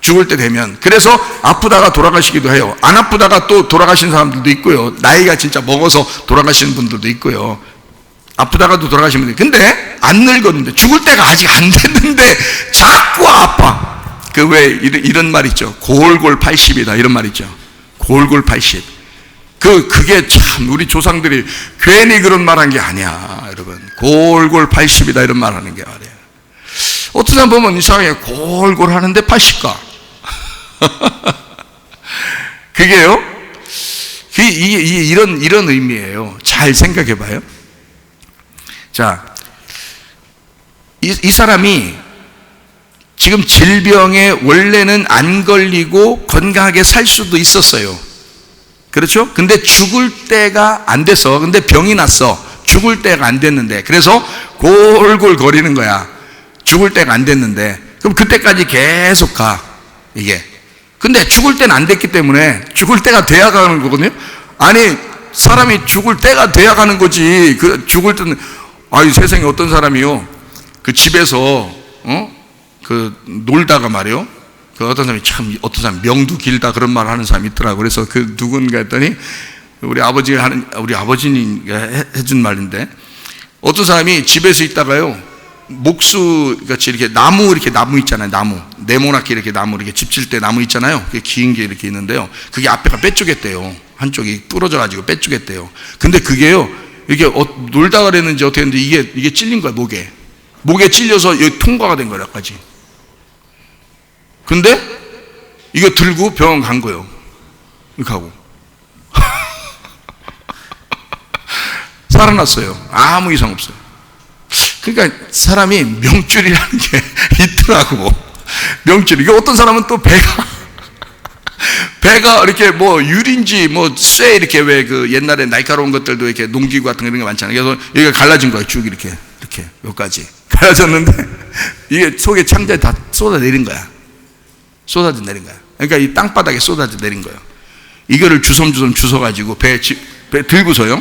죽을 때 되면. 그래서 아프다가 돌아가시기도 해요. 안 아프다가 또 돌아가시는 사람들도 있고요. 나이가 진짜 먹어서 돌아가시는 분들도 있고요. 아프다가도 돌아가시는 분들. 근데 안 늙었는데, 죽을 때가 아직 안 됐는데 자꾸 아파. 그 왜 이런 말 있죠. 골골 80이다 이런 말 있죠. 골골 80. 그게 참 우리 조상들이 괜히 그런 말 한 게 아니야, 여러분. 골골 80이다 이런 말 하는 게 말이에요. 어떤 사람 보면 이상하게 골골 하는데 80가. 그게요, 이런 의미예요. 잘 생각해 봐요. 자, 이 사람이 지금 질병에 원래는 안 걸리고 건강하게 살 수도 있었어요. 그렇죠? 근데 죽을 때가 안 됐어. 근데 병이 났어. 죽을 때가 안 됐는데. 그래서 골골 거리는 거야. 죽을 때가 안 됐는데. 그럼 그때까지 계속 가, 이게. 근데 죽을 때는 안 됐기 때문에 죽을 때가 돼야 가는 거거든요. 아니, 사람이 죽을 때가 돼야 가는 거지. 그 죽을 때는, 아유, 세상에 어떤 사람이요, 그 집에서 그 놀다가 말이요, 그 어떤 사람이 참, 어떤 사람 명도 길다 그런 말 하는 사람이 있더라고. 그래서 그 누군가 했더니 우리 아버지니 해준 말인데, 어떤 사람이 집에서 있다가요, 목수 같이 이렇게 나무 있잖아요. 나무, 네모나게 이렇게 나무, 이렇게 집 질 때 나무 있잖아요. 그게 긴 게 이렇게 있는데요. 그게 앞에가 빼쪽했대요. 한쪽이 부러져가지고 빼쪽했대요. 근데 그게요, 이게 놀다가 그랬는지 어떻게 했는지 이게 찔린 거야, 목에 찔려서 여기 통과가 된 거야, 여기까지. 근데 이거 들고 병원 간 거예요. 이렇게 하고 살아났어요. 아무 이상 없어요. 그러니까 사람이 명줄이라는 게 있더라고. 명줄. 이게 어떤 사람은 또 배가 이렇게 뭐 유리인지 뭐 쇠 이렇게, 왜 그 옛날에 날카로운 것들도 이렇게 농기구 같은 이런 게 많잖아요. 그래서 여기가 갈라진 거야. 쭉 이렇게 여기까지 갈라졌는데 이게 속에 창자에 다 쏟아내린 거야. 쏟아져 내린 거야. 그러니까 이 땅바닥에 쏟아져 내린 거예요. 이거를 주섬주섬 주워가지고 배 들고서요,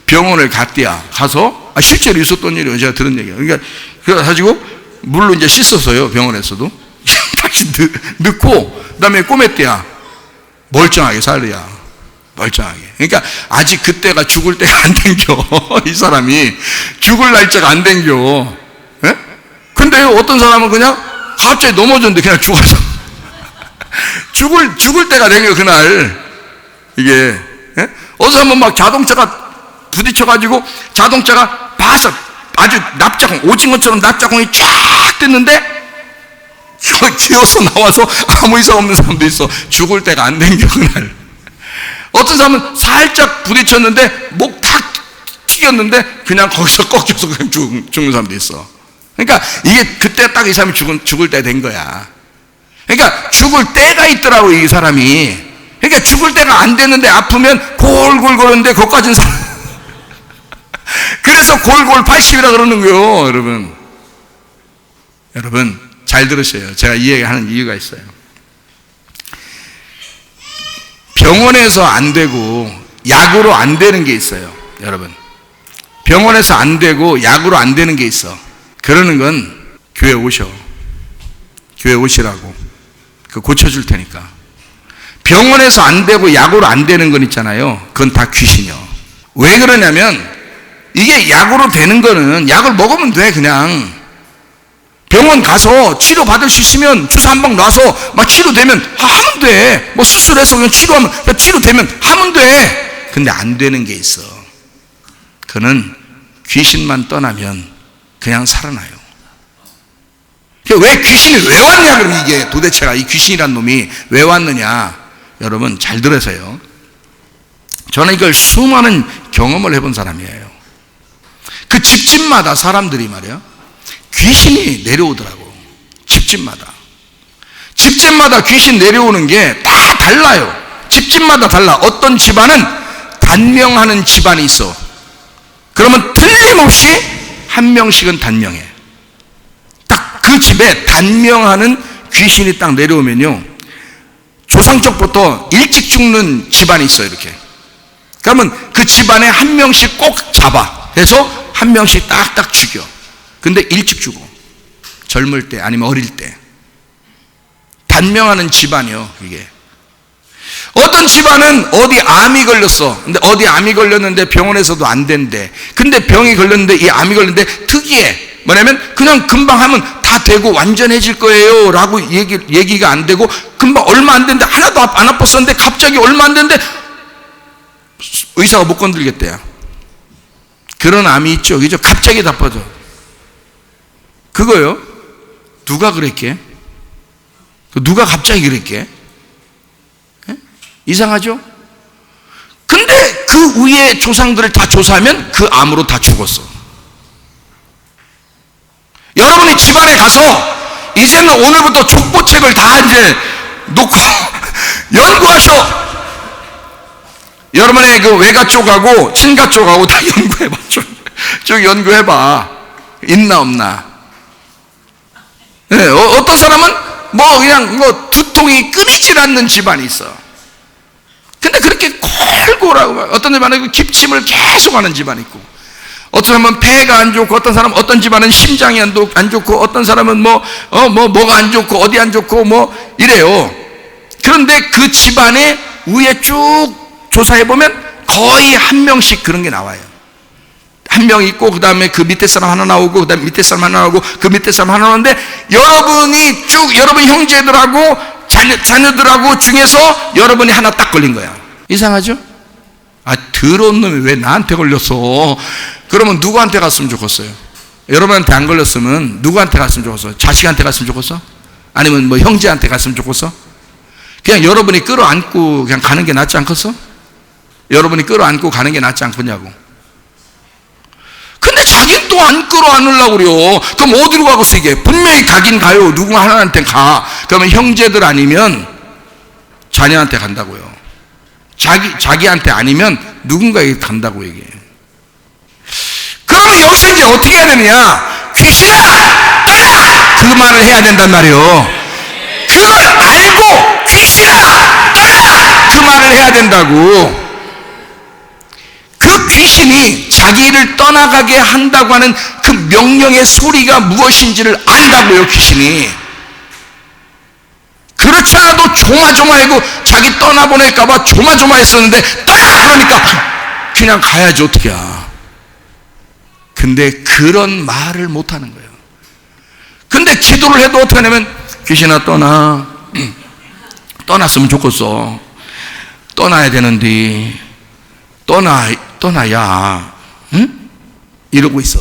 병원을 가서, 실제로 있었던 일이에요. 제가 들은 얘기예요. 그러니까 그래가지고 물로 이제 씻었어요, 병원에서도. 다시 넣고, 그 다음에 꼬맸대야. 멀쩡하게 살려야. 멀쩡하게. 그러니까 아직 그때가 죽을 때가 안 된겨. 이 사람이 죽을 날짜가 안 된겨. 예? 근데 어떤 사람은 그냥 갑자기 넘어졌는데 그냥 죽어서 죽을 때가 된 거예요, 그날. 이게. 예? 어떤 사람은 막 자동차가 부딪혀가지고 자동차가 바삭, 아주 납작공, 오징어처럼 납작공이 쫙 됐는데 기어서 나와서 아무 이상 없는 사람도 있어. 죽을 때가 안 된겨, 그날. 어떤 사람은 살짝 부딪혔는데 목 탁 튀겼는데 그냥 거기서 꺾여서 그냥 죽는 사람도 있어. 그러니까 이게 그때 딱 이 사람이 죽을 때 된 거야. 그러니까 죽을 때가 있더라고, 이 사람이. 그러니까 죽을 때가 안 됐는데 아프면 골골 거리는데 거기까지는 그래서 골골 80이라 그러는 거예요, 여러분. 여러분 잘 들으세요. 제가 이 얘기 하는 이유가 있어요. 병원에서 안 되고 약으로 안 되는 게 있어요, 여러분. 병원에서 안 되고 약으로 안 되는 게 있어. 그러는 건 교회 오셔. 교회 오시라고. 그 고쳐줄 테니까. 병원에서 안 되고 약으로 안 되는 건 있잖아요. 그건 다 귀신이요. 왜 그러냐면, 이게 약으로 되는 거는 약을 먹으면 돼, 그냥. 병원 가서 치료 받을 수 있으면 주사 한 방 놔서 막 치료되면 하면 돼. 뭐 수술해서 그냥 치료되면 하면 돼. 근데 안 되는 게 있어. 그는 귀신만 떠나면 그냥 살아나요. 왜 귀신이 왜 왔냐, 그럼 이게 도대체가 이 귀신이란 놈이 왜 왔느냐. 여러분 잘 들으세요. 저는 이걸 수많은 경험을 해본 사람이에요. 그 집집마다 사람들이 말이야, 귀신이 내려오더라고. 집집마다 귀신 내려오는 게 다 달라요. 집집마다 달라. 어떤 집안은 단명하는 집안이 있어. 그러면 틀림없이 한 명씩은 단명해. 딱 그 집에 단명하는 귀신이 딱 내려오면요, 조상적부터 일찍 죽는 집안이 있어요, 이렇게. 그러면 그 집안에 한 명씩 꼭 잡아. 그래서 한 명씩 딱딱 죽여. 근데 일찍 죽어. 젊을 때 아니면 어릴 때. 단명하는 집안이요, 이게. 어떤 집안은 어디 암이 걸렸어. 근데 어디 암이 걸렸는데 병원에서도 안 된대. 근데 병이 걸렸는데 이 암이 걸렸는데 특이해. 뭐냐면 그냥 금방 하면 다 되고 완전해질 거예요 라고 얘기가 안 되고, 금방 얼마 안 됐는데 하나도 안 아팠었는데 갑자기 얼마 안 됐는데 의사가 못 건들겠대요. 그런 암이 있죠, 그죠? 갑자기 나빠져. 그거요. 누가 그랬게? 누가 갑자기 그랬게? 에? 이상하죠? 근데 그 위에 조상들을 다 조사하면 그 암으로 다 죽었어. 여러분이 집안에 가서 이제는 오늘부터 족보책을 다 이제 놓고 연구하셔. 여러분의 그 외가 쪽하고 친가 쪽하고 다 연구해봐. 쭉 연구해봐. 있나 없나. 네, 어떤 사람은 뭐 그냥 뭐 두통이 끊이질 않는 집안이 있어. 근데 그렇게 골골하고, 어떤 집안은 기침을 계속 하는 집안이 있고, 어떤 사람은 폐가 안 좋고, 어떤 사람은, 어떤 집안은 심장이 안 좋고, 어떤 사람은 뭐가 안 좋고, 어디 안 좋고, 뭐, 이래요. 그런데 그 집안에 위에 쭉 조사해보면 거의 한 명씩 그런 게 나와요. 한 명 있고, 그 다음에 그 밑에 사람 하나 나오고, 그 다음에 밑에 사람 하나 나오고, 그 밑에 사람 하나 나오는데, 여러분이 쭉, 여러분 형제들하고, 자녀들하고 중에서 여러분이 하나 딱 걸린 거야. 이상하죠? 아, 더러운 놈이 왜 나한테 걸렸어? 그러면 누구한테 갔으면 좋겠어요? 여러분한테 안 걸렸으면 누구한테 갔으면 좋겠어? 자식한테 갔으면 좋겠어? 아니면 뭐 형제한테 갔으면 좋겠어? 그냥 여러분이 끌어안고 그냥 가는 게 낫지 않겠어? 여러분이 끌어안고 가는 게 낫지 않겠냐고. 근데 자기는 또 안 끌어안으려고 그래요. 그럼 어디로 가겠어 이게? 분명히 가긴 가요. 누구 하나한테 가. 그러면 형제들 아니면 자녀한테 간다고요. 자기한테 아니면 누군가에게 간다고 얘기해요. 그러면 여기서 이제 어떻게 해야 되느냐? 귀신아! 떠나! 그 말을 해야 된단 말이에요. 그걸 알고 귀신아! 떠나! 그 말을 해야 된다고. 그 귀신이 자기를 떠나가게 한다고 하는 그 명령의 소리가 무엇인지를 안다고요, 귀신이. 그렇지 않아도 조마조마하고 자기 떠나보낼까봐 조마조마했었는데 떠나! 그러니까 그냥 가야지 어떡해야. 근데 그런 말을 못하는 거예요. 근데 기도를 해도 어떻게 하냐면, 귀신아 떠나. 떠났으면 좋겠어. 떠나야 되는데 떠나야, 응? 이러고 있어.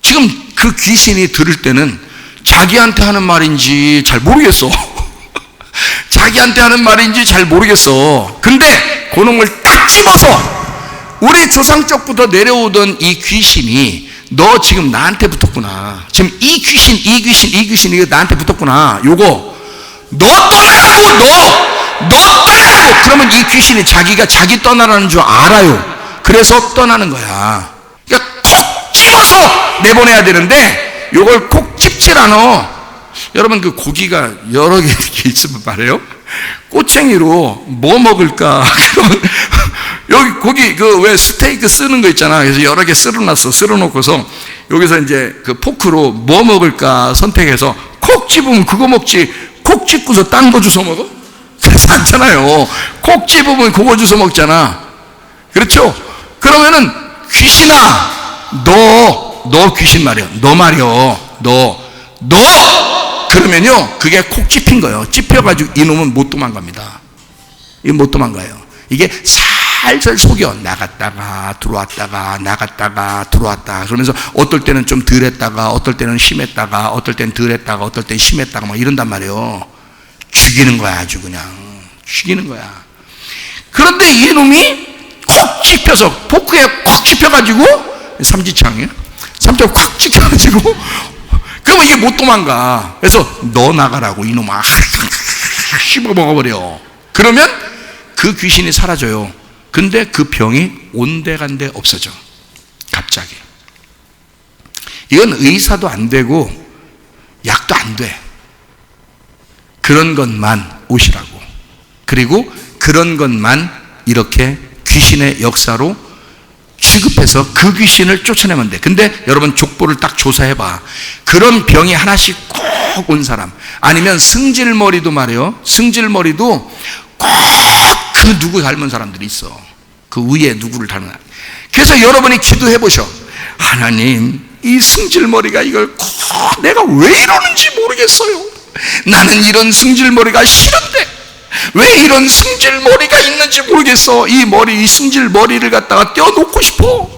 지금 그 귀신이 들을 때는 자기한테 하는 말인지 잘 모르겠어. 자기한테 하는 말인지 잘 모르겠어. 근데 그놈을 딱 집어서, 우리 조상 쪽부터 내려오던 이 귀신이 너 지금 나한테 붙었구나. 지금 이 귀신 이거 나한테 붙었구나. 요거 너 떠나라고. 너 떠나라고. 그러면 이 귀신이 자기가 자기 떠나라는 줄 알아요. 그래서 떠나는 거야. 그러니까 콕 집어서 내보내야 되는데 요걸 콕 집질 않아. 여러분 그 고기가 여러 개 이렇게 있으면 말이에요. 꼬챙이로 뭐 먹을까? 그러면 여기 고기 그 왜 스테이크 쓰는 거 있잖아. 그래서 여러 개 쓸어놓고서 여기서 이제 그 포크로 뭐 먹을까 선택해서 콕 집으면 그거 먹지. 콕 집고서 딴 거 주워 먹어? 그렇지 않잖아요. 콕 집으면 그거 주워 먹잖아. 그렇죠? 그러면은 귀신아, 너 귀신 말이야. 너 말이요. 너 그러면요 그게 콕 찝힌 거예요. 찝혀가지고 이놈은 못 도망갑니다. 이거 못 도망가요. 이게 살살 속여. 나갔다가 들어왔다가 나갔다가 들어왔다가 그러면서 어떨 때는 좀 덜 했다가 어떨 때는 심했다가 어떨 때는 덜 했다가 어떨 때는 심했다가 막 이런단 말이에요. 죽이는 거야. 아주 그냥 죽이는 거야. 그런데 이놈이 콕 찝혀서 포크에 콕 찝혀가지고 삼지창이에요. 삼지창 콕 찝혀가지고 그러면 이게 못 도망가. 그래서 너 나가라고 이놈아 씹어 먹어버려. 그러면 그 귀신이 사라져요. 근데 그 병이 온데간데 없어져. 갑자기. 이건 의사도 안 되고 약도 안 돼. 그런 것만 오시라고. 그리고 그런 것만 이렇게 귀신의 역사로 취급해서 그 귀신을 쫓아내면 돼. 근데 여러분 족보를 딱 조사해봐. 그런 병이 하나씩 꼭 온 사람, 아니면 승질머리도 말이에요. 승질머리도 꼭 그 누구 닮은 사람들이 있어. 그 위에 누구를 닮은. 그래서 여러분이 기도해 보셔. 하나님, 이 승질머리가 이걸 꼭 내가 왜 이러는지 모르겠어요. 나는 이런 승질머리가 싫은데 왜 이런 승질머리가 있는지 모르겠어. 이 승질머리를 갖다가 떼어놓고 싶어.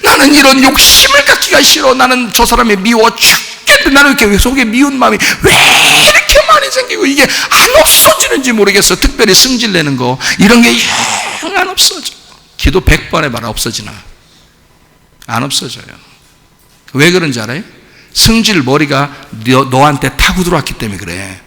나는 이런 욕심을 갖기가 싫어. 나는 저 사람이 미워 죽겠는데 나는 이렇게 속에 미운 마음이 왜 이렇게 많이 생기고 이게 안 없어지는지 모르겠어. 특별히 승질내는 거 이런 게 영 안 없어져. 기도 100번 해봐라. 없어지나? 안 없어져요. 왜 그런지 알아요? 승질머리가 너한테 타고 들어왔기 때문에 그래.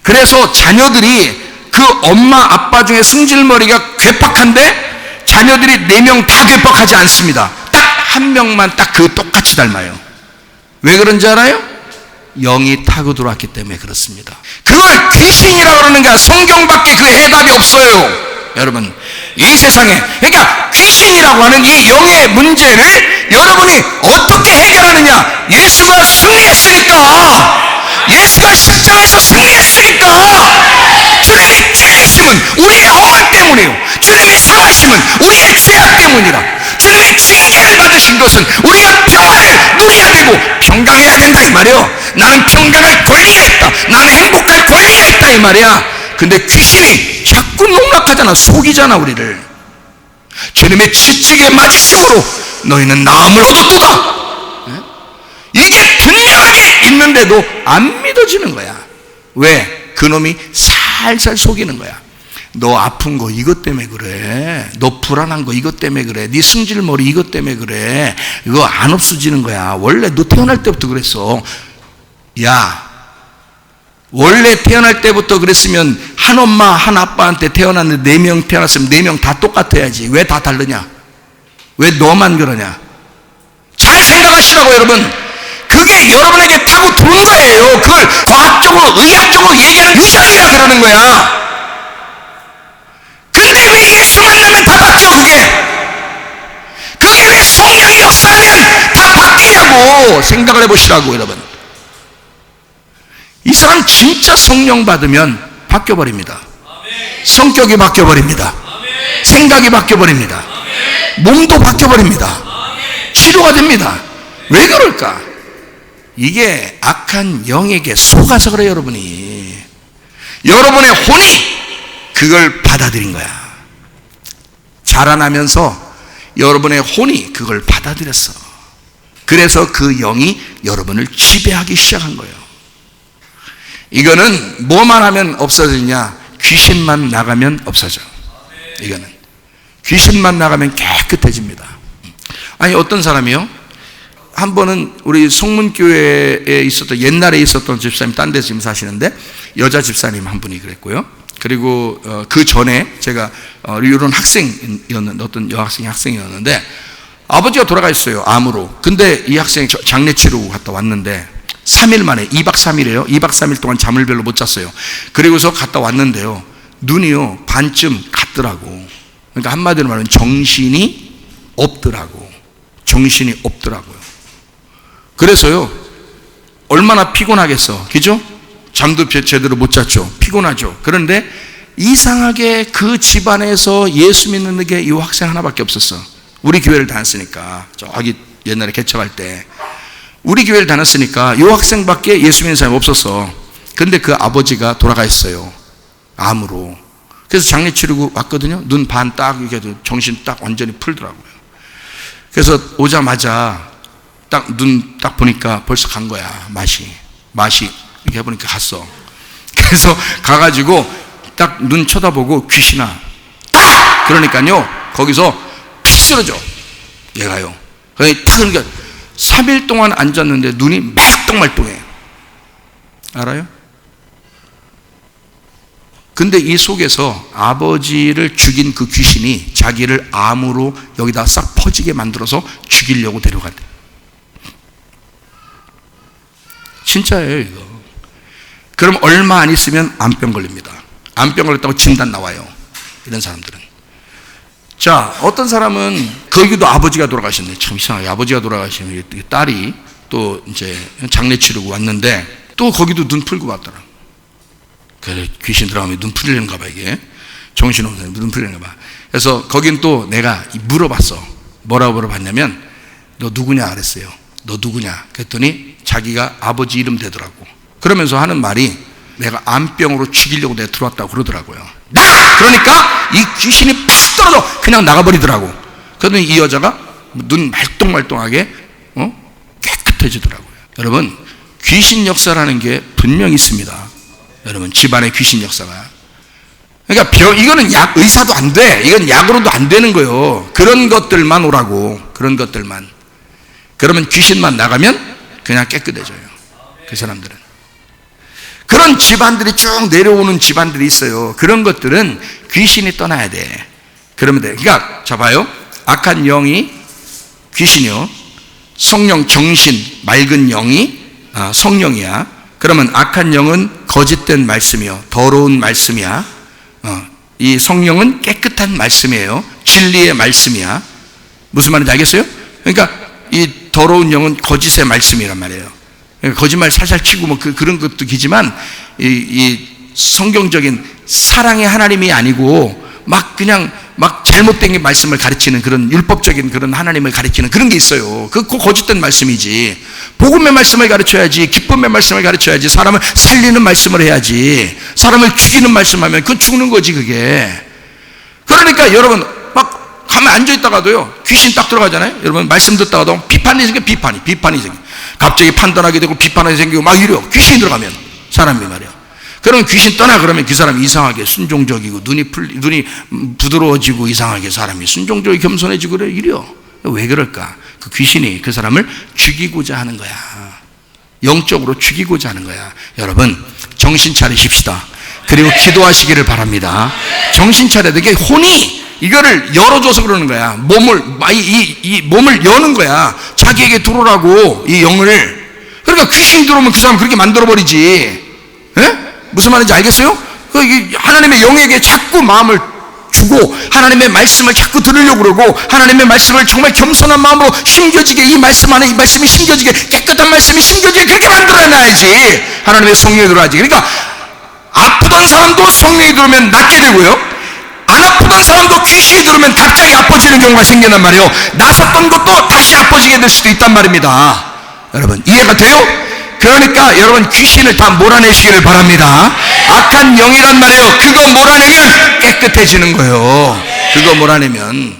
그래서 자녀들이 그 엄마 아빠 중에 승질머리가 괴팍한데 자녀들이 4명 다 괴팍하지 않습니다. 딱 한 명만 딱 그 똑같이 닮아요. 왜 그런지 알아요? 영이 타고 들어왔기 때문에 그렇습니다. 그걸 귀신이라고 그러는 거야. 성경밖에 그 해답이 없어요. 여러분, 이 세상에, 그러니까 귀신이라고 하는 이 영의 문제를 여러분이 어떻게 해결하느냐? 예수가 승리했으니까, 예수가 십자가에서 승리했으니까, 주님이 죽이심은 우리의 허물 때문이에요. 주님이 사하심은 우리의 죄악 때문이라. 주님이 징계를 받으신 것은 우리가 평안을 누려야 되고 평강해야 된다 이 말이에요. 나는 평강할 권리가 있다. 나는 행복할 권리가 있다 이 말이야. 근데 귀신이 자꾸 농락하잖아. 속이잖아 우리를. 주님의 지식의 맞으심으로 너희는 나음을 얻었도다. 이게 분명하게 있는데도 안 믿어지는 거야. 왜? 그놈이 살살 속이는 거야. 너 아픈 거 이것 때문에 그래. 너 불안한 거 이것 때문에 그래. 네 승질머리 이것 때문에 그래. 이거 안 없어지는 거야. 원래 너 태어날 때부터 그랬어. 야, 원래 태어날 때부터 그랬으면 한 엄마 한 아빠한테 태어났는데 4명 태어났으면 4명 다 똑같아야지. 왜 다 다르냐? 왜 너만 그러냐? 잘 생각하시라고 여러분. 그게 여러분에게 타고 들어온 거예요. 그걸 과학적으로 의학적으로 얘기하는 유전이라 그러는 거야. 근데 왜 예수 만나면 다 바뀌어 그게 왜 성령이 역사하면 다 바뀌냐고 생각을 해보시라고 여러분. 이 사람 진짜 성령 받으면 바뀌어버립니다. 성격이 바뀌어버립니다. 생각이 바뀌어버립니다. 몸도 바뀌어버립니다. 치료가 됩니다. 왜 그럴까? 이게 악한 영에게 속아서 그래요. 여러분이 여러분의 혼이 그걸 받아들인 거야. 자라나면서 여러분의 혼이 그걸 받아들였어. 그래서 그 영이 여러분을 지배하기 시작한 거예요. 이거는 뭐만 하면 없어지냐? 귀신만 나가면 없어져. 이거는 귀신만 나가면 깨끗해집니다. 아니 어떤 사람이요? 한 번은 우리 송문교회에 있었던 옛날에 있었던 집사님, 딴 데서 지금 사시는데 여자 집사님 한 분이 그랬고요. 그리고 그 전에 제가 이런 학생이었는데, 어떤 학생이었는데 아버지가 돌아가셨어요. 암으로. 근데 이 학생이 장례 치르고 갔다 왔는데 3일 만에 2박 3일이에요. 2박 3일 동안 잠을 별로 못 잤어요. 그리고서 갔다 왔는데요, 눈이요 반쯤 갔더라고. 그러니까 한마디로 말하면 정신이 없더라고. 정신이 없더라고요. 그래서요 얼마나 피곤하겠어, 그죠? 잠도 제대로 못 잤죠. 피곤하죠. 그런데 이상하게 그 집안에서 예수 믿는 게 이 학생 하나밖에 없었어. 우리 교회를 다녔으니까. 저기 옛날에 개척할 때 우리 교회를 다녔으니까 이 학생밖에 예수 믿는 사람이 없었어. 근데 그 아버지가 돌아가 있어요, 암으로. 그래서 장례 치르고 왔거든요. 눈 반 딱 이렇게 정신 딱 완전히 풀더라고요. 그래서 오자마자 딱 눈 딱 보니까 벌써 간 거야. 맛이 이렇게 해보니까 갔어. 그래서 가가지고 딱 눈 쳐다보고 귀신아 딱 그러니까요 거기서 픽 쓰러져 얘가요. 그러니까 3일 동안 앉았는데 눈이 말똥말똥해. 알아요? 근데 이 속에서 아버지를 죽인 그 귀신이 자기를 암으로 여기다 싹 퍼지게 만들어서 죽이려고 데려갔대. 진짜예요 이거. 그럼 얼마 안 있으면 암병 걸립니다. 암병 걸렸다고 진단 나와요, 이런 사람들은. 자, 어떤 사람은 거기도 아버지가 돌아가셨네. 참 이상하게 아버지가 돌아가시면 딸이 또 이제 장례 치르고 왔는데 또 거기도 눈 풀고 왔더라. 그래, 귀신 들어가면 눈 풀리는가 봐, 이게. 정신없는 눈 풀리는가 봐. 그래서 거긴 또 내가 물어봤어. 뭐라고 물어봤냐면, 너 누구냐 그랬어요. 너 누구냐? 그랬더니 자기가 아버지 이름 대더라고. 그러면서 하는 말이, 내가 암병으로 죽이려고 내가 들어왔다고 그러더라고요. 나가! 그러니까 이 귀신이 팍 떨어져 그냥 나가버리더라고. 그러더니 이 여자가 눈 말똥말똥하게 깨끗해지더라고요. 여러분, 귀신 역사라는 게 분명히 있습니다. 여러분, 집안의 귀신 역사가. 그러니까 이거는 의사도 안 돼. 이건 약으로도 안 되는 거예요. 그런 것들만 오라고. 그런 것들만. 그러면 귀신만 나가면 그냥 깨끗해져요. 그 사람들은. 그런 집안들이 쭉 내려오는 집안들이 있어요. 그런 것들은 귀신이 떠나야 돼. 그러면 돼. 그러니까 자 봐요. 악한 영이 귀신이요. 성령, 정신, 맑은 영이 성령이야. 그러면 악한 영은 거짓된 말씀이요, 더러운 말씀이야. 이 성령은 깨끗한 말씀이에요. 진리의 말씀이야. 무슨 말인지 알겠어요? 그러니까 이 더러운 영은 거짓의 말씀이란 말이에요. 거짓말 살살 치고 뭐 그런 것도 기지만 이 성경적인 사랑의 하나님이 아니고 막 그냥 막 잘못된 말씀을 가르치는 그런 율법적인 그런 하나님을 가르치는 그런 게 있어요. 그 거짓된 말씀이지. 복음의 말씀을 가르쳐야지. 기쁨의 말씀을 가르쳐야지. 사람을 살리는 말씀을 해야지. 사람을 죽이는 말씀하면 그건 죽는 거지, 그게. 그러니까 여러분 막 가면 앉아있다가도요, 귀신 딱 들어가잖아요. 여러분 말씀 듣다가도 비판이 생겨. 비판이 생겨. 갑자기 판단하게 되고 비판이 생기고 막 이래요. 귀신이 들어가면 사람이 말이야. 그러면 귀신 떠나 그러면 그 사람이 이상하게 순종적이고 눈이 부드러워지고 이상하게 사람이 순종적이고 겸손해지고 그래, 이래요. 왜 그럴까? 그 귀신이 그 사람을 죽이고자 하는 거야. 영적으로 죽이고자 하는 거야. 여러분 정신 차리십시다. 그리고 기도하시기를 바랍니다. 정신 차려야 돼. 이게 혼이 이거를 열어줘서 그러는 거야. 이 몸을 여는 거야. 자기에게 들어오라고, 이 영을. 그러니까 귀신이 들어오면 그 사람 그렇게 만들어버리지. 예? 무슨 말인지 알겠어요? 하나님의 영에게 자꾸 마음을 주고 하나님의 말씀을 자꾸 들으려고 그러고 하나님의 말씀을 정말 겸손한 마음으로 심겨지게, 이 말씀 안에 이 말씀이 심겨지게, 깨끗한 말씀이 심겨지게 그렇게 만들어놔야지 하나님의 성령이 들어야지. 그러니까 아프던 사람도 성령이 들어오면 낫게 되고요, 안 아프던 사람도 귀신이 들어오면 갑자기 아파지는 경우가 생긴단 말이에요. 나섰던 것도 다시 아파지게 될 수도 있단 말입니다. 여러분 이해가 돼요? 그러니까 여러분 귀신을 다 몰아내시기를 바랍니다. 악한 영이란 말이에요. 그거 몰아내면 깨끗해지는 거예요. 그거 몰아내면.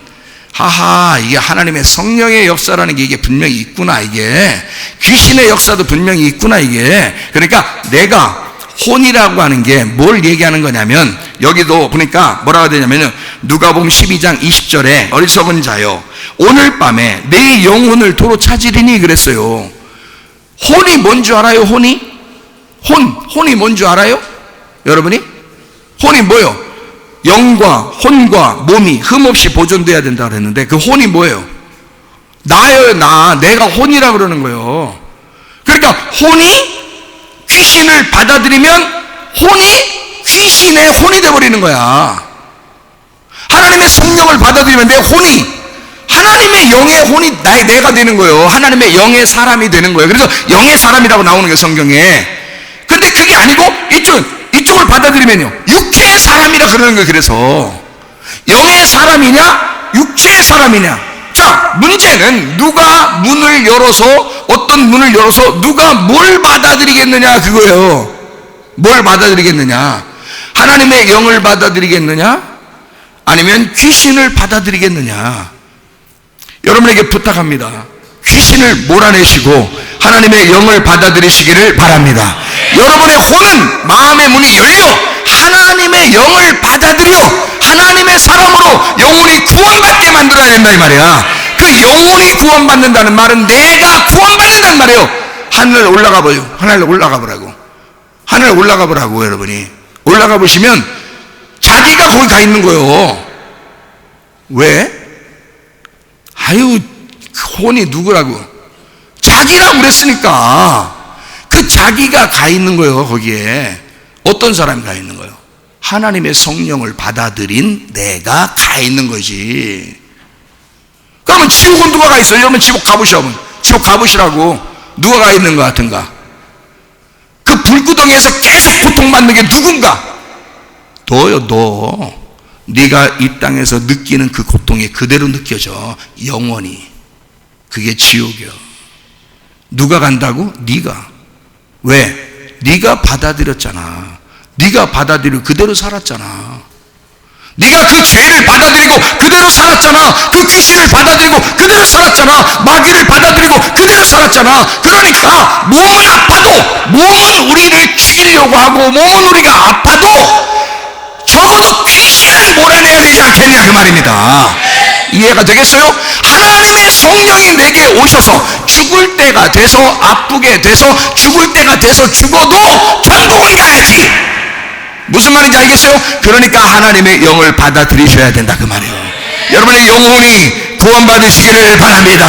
하하, 이게 하나님의 성령의 역사라는 게 이게 분명히 있구나. 이게 귀신의 역사도 분명히 있구나. 이게 그러니까 내가 혼이라고 하는 게 뭘 얘기하는 거냐면, 여기도 보니까 뭐라고 되냐면요, 누가복음 12장 20절에 어리석은 자여 오늘 밤에 내 영혼을 도로 찾으리니 그랬어요. 혼이 뭔 줄 알아요? 혼이 뭔 줄 알아요? 여러분이? 혼이 뭐예요? 영과 혼과 몸이 흠없이 보존돼야 된다 그랬는데 그 혼이 뭐예요? 나예요. 내가 혼이라 그러는 거예요. 그러니까 혼이 귀신을 받아들이면 혼이 귀신의 혼이 돼버리는 거야. 하나님의 성령을 받아들이면 내 혼이 하나님의 영의 혼이 내가 되는 거예요. 하나님의 영의 사람이 되는 거예요. 그래서 영의 사람이라고 나오는 거예요, 성경에. 그런데 그게 아니고 이쪽을 받아들이면요, 육체의 사람이라 그러는 거예요. 그래서 영의 사람이냐 육체의 사람이냐. 자, 문제는 누가 문을 열어서, 어떤 문을 열어서 누가 뭘 받아들이겠느냐 그거예요. 뭘 받아들이겠느냐? 하나님의 영을 받아들이겠느냐? 아니면 귀신을 받아들이겠느냐? 여러분에게 부탁합니다. 귀신을 몰아내시고 하나님의 영을 받아들이시기를 바랍니다. 여러분의 혼은, 마음의 문이 열려 하나님의 영을 받아들여 하나님의 사람으로 영혼이 구원받게 만들어야 된다 이 말이야. 그 영혼이 구원받는다는 말은 내가 구원받는다는 말이에요. 하늘 올라가 보요. 하늘 올라가 보라고. 하늘 올라가 보라고. 여러분이 올라가 보시면 자기가 거기 가 있는 거예요. 왜? 아유, 혼이 누구라고? 자기라고 그랬으니까 그 자기가 가 있는 거예요. 거기에 어떤 사람이 가 있는 거예요? 하나님의 성령을 받아들인 내가 가 있는 거지. 그러면 지옥은 누가 가 있어요? 여러분 지옥 가보시라고. 지옥 가보시라고. 누가 가 있는 것 같은가? 그 불구덩이에서 계속 고통받는 게 누군가? 너요, 너. 네가 이 땅에서 느끼는 그 고통이 그대로 느껴져, 영원히. 그게 지옥이야. 누가 간다고? 네가. 왜? 네가 받아들였잖아. 네가 받아들이고 그대로 살았잖아. 네가 그 죄를 받아들이고 그대로 살았잖아. 그 귀신을 받아들이고 그대로 살았잖아. 마귀를 받아들이고 그대로 살았잖아. 그러니까 몸은 아파도, 몸은 우리를 죽이려고 하고, 몸은 우리가 아파도 적어도 귀신은 몰아내야 되지 않겠냐 그 말입니다. 이해가 되겠어요? 하나님의 성령이 내게 오셔서 죽을 때가 돼서, 아프게 돼서, 죽을 때가 돼서 죽어도 천국은 가야지. 무슨 말인지 알겠어요? 그러니까 하나님의 영을 받아들이셔야 된다 그 말이에요. 여러분의 영혼이 구원받으시기를 바랍니다.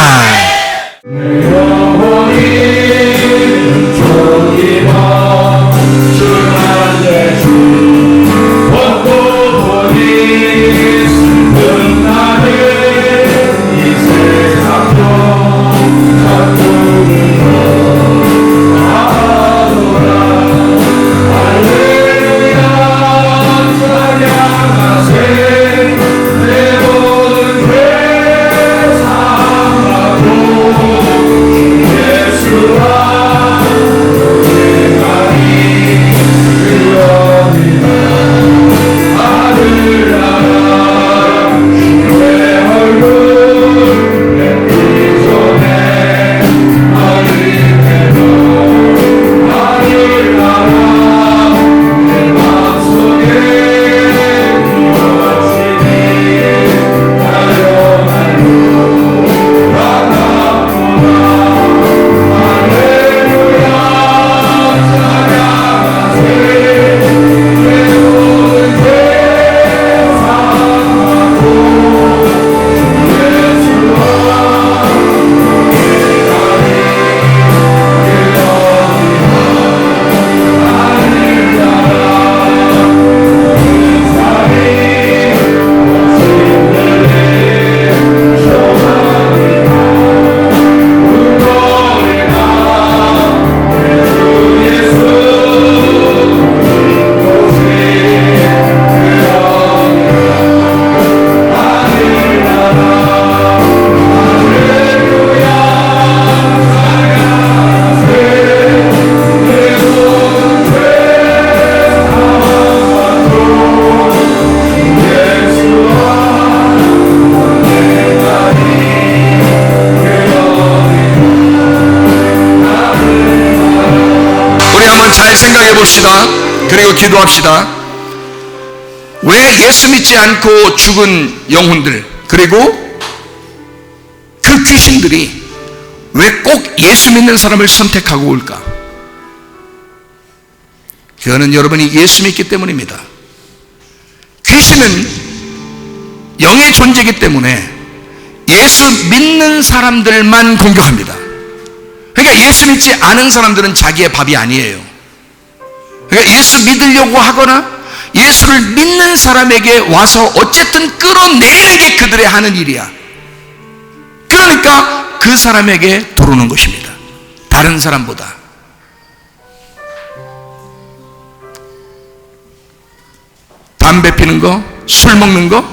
봅시다. 그리고 기도합시다. 왜 예수 믿지 않고 죽은 영혼들, 그리고 그 귀신들이 왜 꼭 예수 믿는 사람을 선택하고 올까? 그거는 여러분이 예수 믿기 때문입니다. 귀신은 영의 존재이기 때문에 예수 믿는 사람들만 공격합니다. 그러니까 예수 믿지 않은 사람들은 자기의 밥이 아니에요. 그러니까 예수 믿으려고 하거나 예수를 믿는 사람에게 와서 어쨌든 끌어내리는 게 그들의 하는 일이야. 그러니까 그 사람에게 들어오는 것입니다. 다른 사람보다. 담배 피는 거, 술 먹는 거,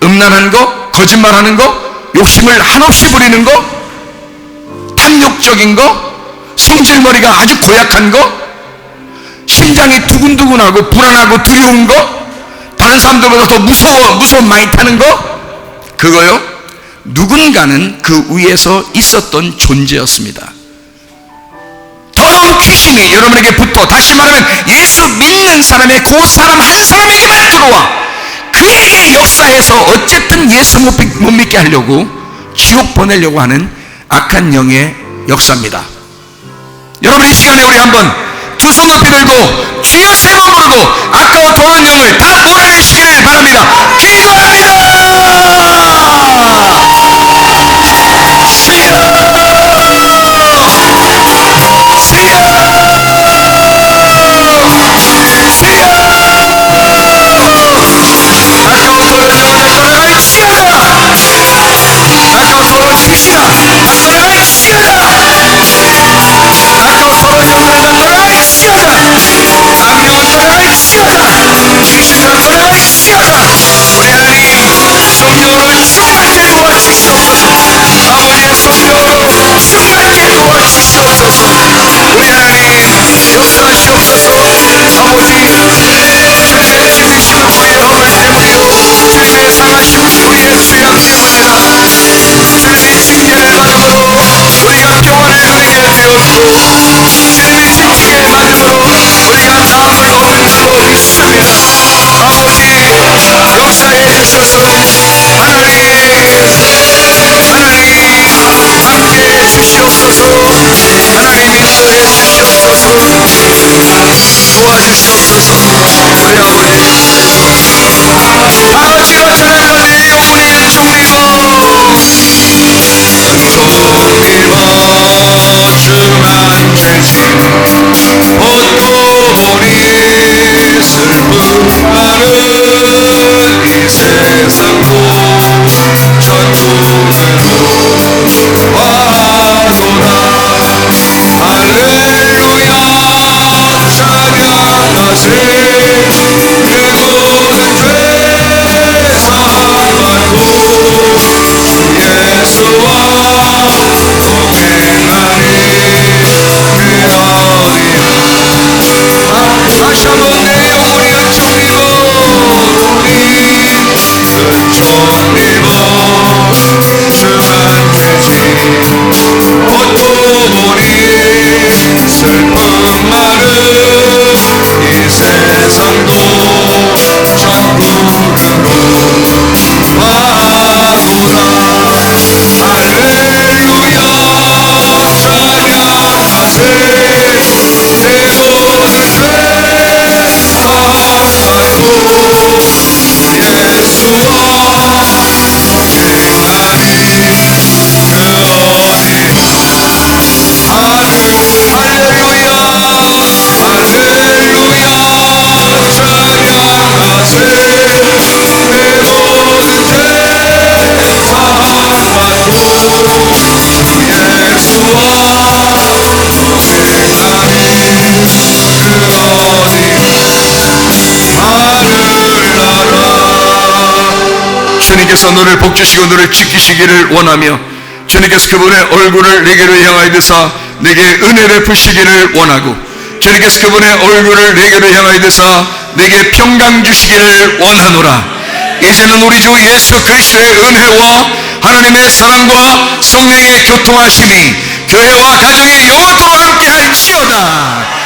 음란한 거, 거짓말하는 거, 욕심을 한없이 부리는 거, 탐욕적인 거, 성질머리가 아주 고약한 거, 심장이 두근두근하고 불안하고 두려운 거, 다른 사람들보다 더 무서움 많이 타는 거, 그거요, 누군가는 그 위에서 있었던 존재였습니다. 더러운 귀신이 여러분에게 붙어, 다시 말하면 예수 믿는 사람의 그 사람 한 사람에게만 들어와 그에게 역사해서 어쨌든 예수 못 믿게 하려고 지옥 보내려고 하는 악한 영의 역사입니다. 여러분, 이 시간에 우리 한번 두 손 높이 들고 주여 세 번 부르고 악과 더러운 영을 다 몰아내시기를 바랍니다. 기도합니다. 아까워 더러운 영을 떠나가시다. 주시옵소서. 하나님 함께 주시옵소서. 하나님 인도해 주시옵소서. 도와주시옵소서. 우리 아버지가 전하는 내 영혼이 은총리고 주만 되지. 보통이 슬픔하는 이 세상도 천국으로 와도다. 할렐루야 찬양하세. 그 모든 죄 사하고 예수와 동행하니 다시 한번 내 영혼이 은총리고 은총리고 주만 되지. 고통이 슬픔 많은 이 세상도 천국으로 와도다. 할렐루야 찬양하세. 내 모든 죄 사하고 예수와 동행하니 그 어디. 할렐루야 할렐루야 찬양하세. 내 모든 죄 사하고 예수와 동행하니 그 어디 하늘나라. 주님께서 너를 복주시고 너를 지키시기를 원하며 주님께서 그분의 얼굴을 내게로 향하여 드사 내게 은혜 베푸시기를 원하고 주님께서 그분의 얼굴을 내게로 향하여 드사 내게 평강 주시기를 원하노라. 이제는 우리 주 예수 그리스도의 은혜와 하나님의 사랑과 성령의 교통하심이 교회와 가정에 영원토록 함께 할지어다.